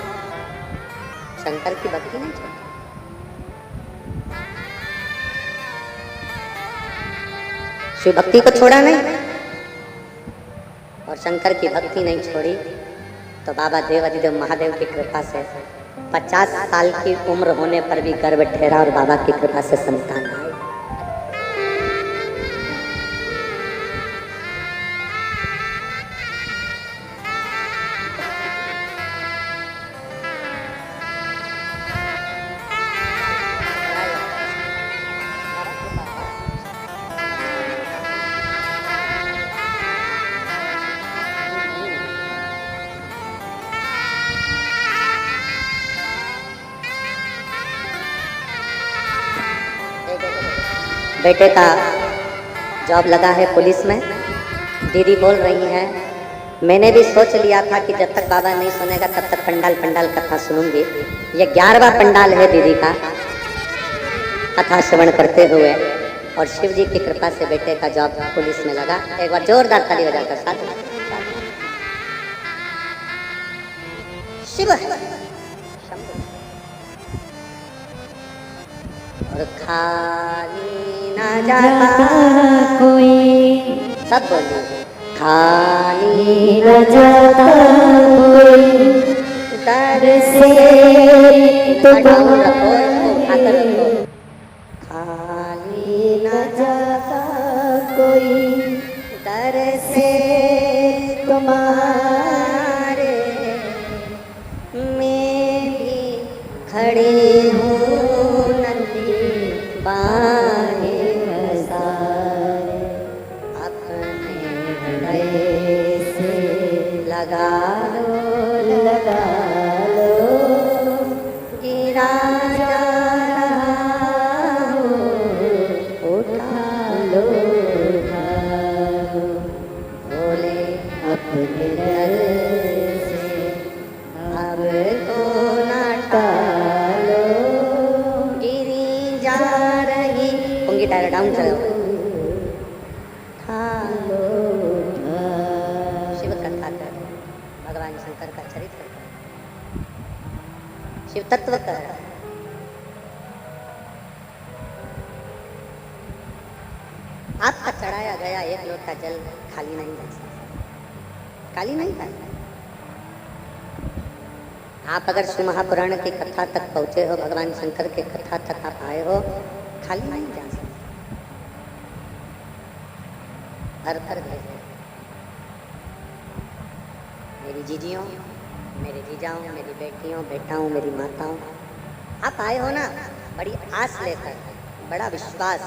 शंकर की भक्ति नहीं छोड़ी। शिव भक्ति को छोड़ा नहीं और शंकर की भक्ति नहीं छोड़ी, तो बाबा देवाधिदेव महादेव की कृपा से 50 साल की उम्र होने पर भी गर्भ ठहरा और बाबा की कृपा से संतान आई। बेटे का जॉब लगा है पुलिस में। दीदी बोल रही हैं मैंने भी सोच लिया था कि जब तक बाबा नहीं सुनेगा तब तक पंडाल कथा सुनूंगी। ये 11वां पंडाल है दीदी का कथा श्रवण करते हुए, और शिव जी की कृपा से बेटे का जॉब पुलिस में लगा। एक बार जोरदार ताली बजाकर साथ शिव और खाली ना जाता कोई, सब बोलिए खाली न जाता कोई, दर से तो रखो खाकर रखो। खाली न जाता कोई, दर से तुम्हारे मैं भी खड़ी हूँ नंदी बाहे सारे, अपने हृदय से लगा लो गिरा जा रहा हूँ, उठा लो बोले अपने दर से अब तो ना टालो, गिरी जा रही पुंगी टायर डाउन करो। शिव कथा कर भगवान शंकर का चरित्र कर, शिव तत्व कर। आपका चढ़ाया गया एक लोटा जल खाली नहीं जा सकता, खाली नहीं जाएगा। आप अगर शिव महापुराण की कथा तक पहुंचे हो, भगवान शंकर के कथा तक आप आए हो, खाली नहीं जा सकते, भर भेज। मेरी जीजियों, मेरे जीजाओं, मेरी बेटियों, बेटाओं, मेरी माताओं, आप आए हो ना बड़ी आस लेकर, बड़ा विश्वास।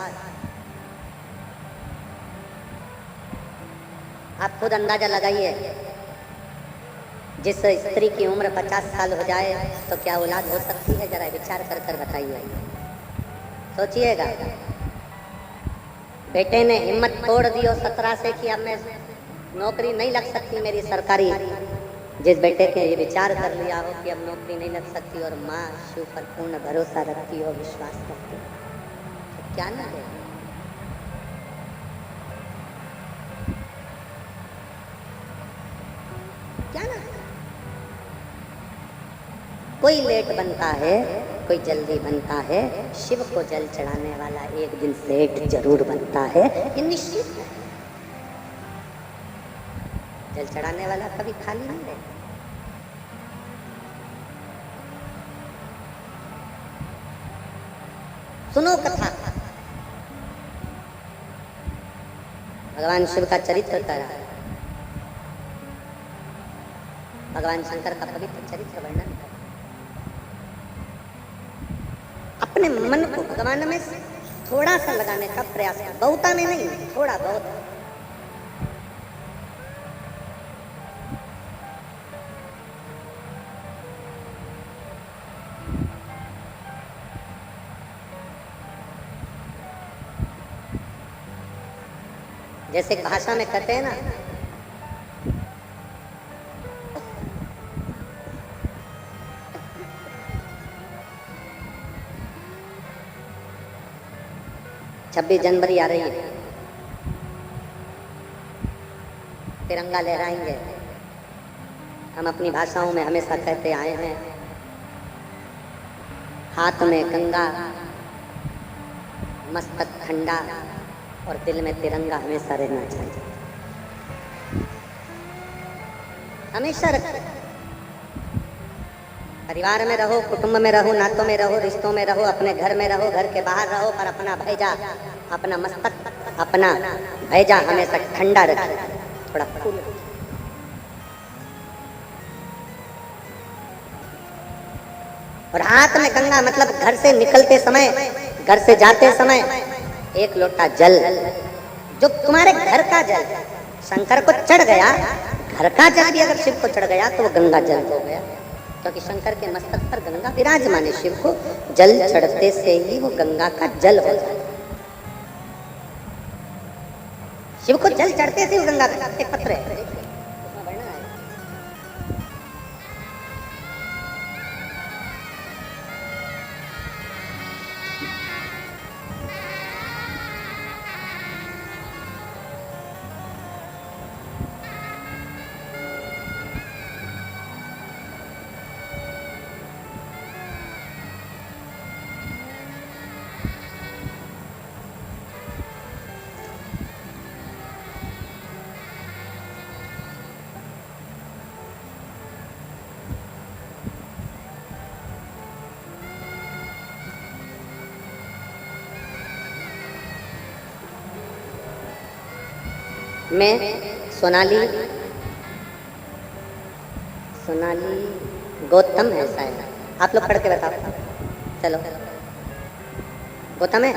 आप खुद अंदाजा लगाइए, जिस स्त्री की उम्र 50 साल हो जाए तो क्या औलाद हो सकती है? जरा विचार कर कर बताइए, सोचिएगा। बेटे ने हिम्मत तोड़ दी 17 से कि अब मैं नौकरी नहीं लग सकती मेरी सरकारी। जिस बेटे के ये विचार कर लिया हो कि अब नौकरी नहीं लग सकती और माँ शिव पर पूर्ण भरोसा रखती हो, विश्वास करती हो, तो क्या ना है। क्या ना है। कोई लेट बनता है, कोई जल्दी बनता है, शिव को जल चढ़ाने वाला एक दिन सेठ जरूर बनता है, ये निश्चित है। जल चढ़ाने वाला कभी खाली नहीं रहता। सुनो कथा। भगवान शिव का चरित्र करा, भगवान शंकर का पवित्र चरित्र वर्णन करा। अपने मन को भगवान में थोड़ा सा लगाने का प्रयास कर, बहुता में नहीं, थोड़ा बहुत। जैसे एक भाषा में कहते हैं ना, छब्बीस जनवरी आ रही है, तिरंगा लहराएंगे। हम अपनी भाषाओं में हमेशा कहते आए हैं, हाथ में गंगा, मस्तक ठंडा और दिल में तिरंगा हमेशा रहना चाहिए। हमेशा रखो, परिवार में रहो, कुटुंब में रहो, नातों में रहो, रिश्तों में रहो, अपने घर में रहो, घर के बाहर रहो, पर अपना भैजा, अपना मस्तक, अपना भैजा हमेशा ठंडा रखो, थोड़ा कूल। और हाथ में गंगा मतलब घर से निकलते समय, घर से जाते समय एक लोटा जल, जो तुम्हारे घर का जल शंकर को चढ़ गया, घर का जल भी अगर शिव को चढ़ गया तो वो गंगा जल हो गया, क्योंकि शंकर के मस्तक पर गंगा विराजमान है। शिव को जल चढ़ते से ही वो गंगा का जल हो जाता है। शिव को जल चढ़ते से वो गंगा का एक पत्र है, उसमें वर्णन है। मैं सोनाली गौतम है शायद, आप लोग पढ़ के बताओ। चलो, गौतम है।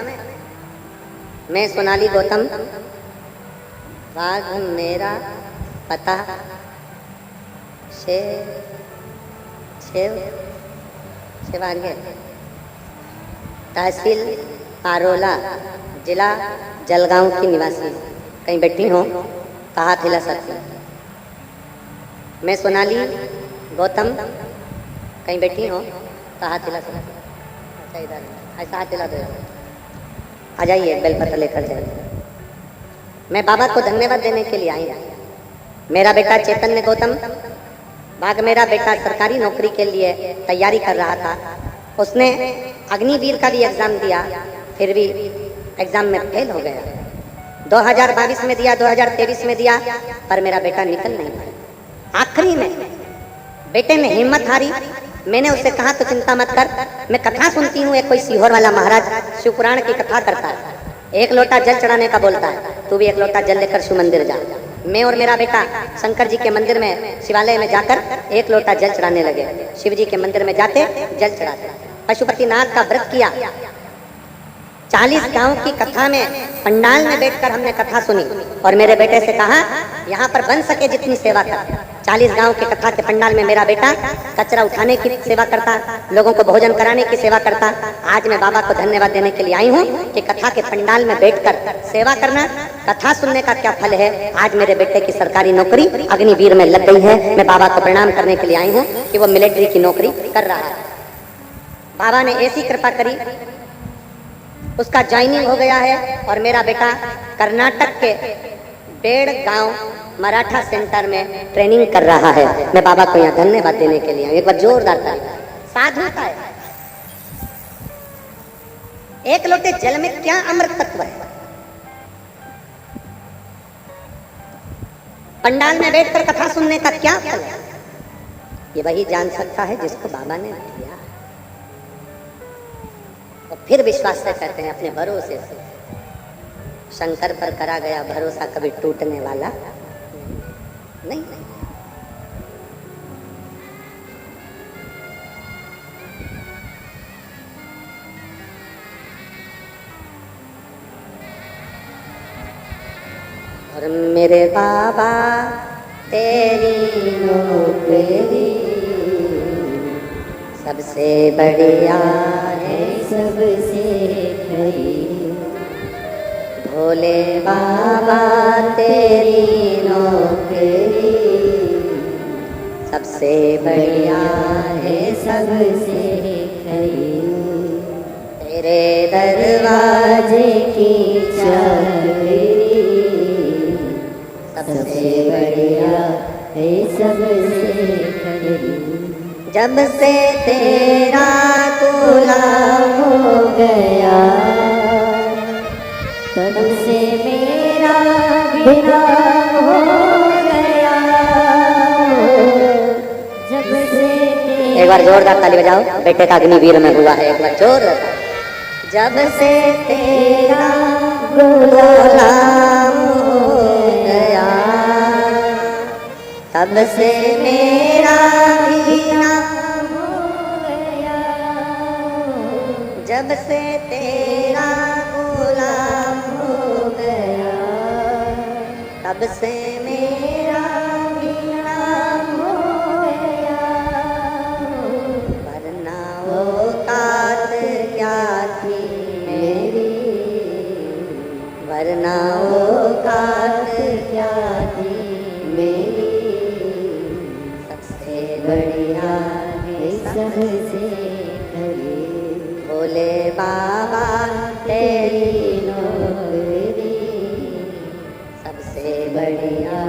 मैं सोनाली गौतम, राग मेरा पता शिवांगे, तहसील पारोला, जिला जलगांव की निवासी। कहीं बैठी हो तो हाथ हिला सकती। मैं सोनाली गौतम, कहीं बैठी हो तो हाथ हिला सकती। अच्छा, इधर ऐसा हाथ हिला दो, आ जाइए, बेलपत्र लेकर जाइए। मैं बाबा को धन्यवाद देने के लिए आई। मेरा बेटा चैतन्य गौतम, भाग मेरा बेटा सरकारी नौकरी के लिए तैयारी कर रहा था। उसने अग्निवीर का भी एग्जाम दिया, फिर भी एग्जाम में फेल हो गया। 2022 में दिया, 2023 में दिया, पर मेरा बेटा निकल नहीं पाया। आखिरी में बेटे ने हिम्मत हारी। मैंने उससे कहा तो चिंता मत कर, मैं कथा सुनती हूँ, एक कोई सीहोर वाला महाराज शिवपुराण की कथा करता है, एक लोटा जल चढ़ाने का बोलता है, तू भी एक लोटा जल लेकर शिव मंदिर जा। मैं और मेरा बेटा शंकर जी के मंदिर में, शिवालय में जाकर एक लोटा जल चढ़ाने लगे। शिव जी के मंदिर में जाते, जल चढ़ाते, पशुपतिनाथ का व्रत किया। 40 गांव की कथा में पंडाल में बैठकर हमने कथा सुनी और मेरे बेटे से कहा, यहाँ पर बन सके जितनी सेवा कर। 40 गांव के कथा के पंडाल में मेरा बेटा कचरा उठाने की सेवा करता, लोगों को भोजन कराने की सेवा करता। आज मैं बाबा को धन्यवाद देने के लिए आई हूँ कि कथा के पंडाल में बैठकर सेवा करना, कथा सुनने का क्या फल है। आज मेरे बेटे की सरकारी नौकरी अग्निवीर में लग गई है। मैं बाबा को प्रणाम करने के लिए आई हूँ कि वो मिलिट्री की नौकरी कर रहा है। बाबा ने ऐसी कृपा करी, उसका ज्वाइनिंग हो गया है और मेरा बेटा कर्नाटक के बेड़ गांव मराठा सेंटर में ट्रेनिंग कर रहा है। मैं बाबा को यहाँ धन्यवाद देने के लिए, एक बार जोरदार ताली। साधुता है। एक लोटे जल में क्या अमृत तत्व है। पंडाल में बैठकर कथा सुनने का क्या फल है, ये वही जान सकता है जिसको बाबा ने दिया। और फिर विश्वास से कहते हैं, अपने भरोसे से। शंकर पर करा गया भरोसा कभी टूटने वाला नहीं। और मेरे बाबा तेरी नौकरी सबसे बढ़िया है, सबसे खरी। भोले बाबा तेरी नौकरी सबसे बढ़िया है, सबसे खरी। तेरे दरवाजे की चाबी सबसे बढ़िया है, सबसे खरी। जब से तेरा गुलाम हो गया तब से मेरा बिना हो गया। जब से एक बार जोरदार ताली बजाओ, बेटे का अग्निवीर में हुआ है, एक बार जोर। जब से तेरा गुलाम हो गया तब से मेरा बिना हो गया। जब से तेरा गुलाम हो गया तब से मेरा बिना हो गया। वरना औकात क्या थी मेरी, वरना औकात क्या थी मेरी। सबसे बढ़िया है, सबसे खरी। भोले बाबा तेरी नौकरी सबसे बढ़िया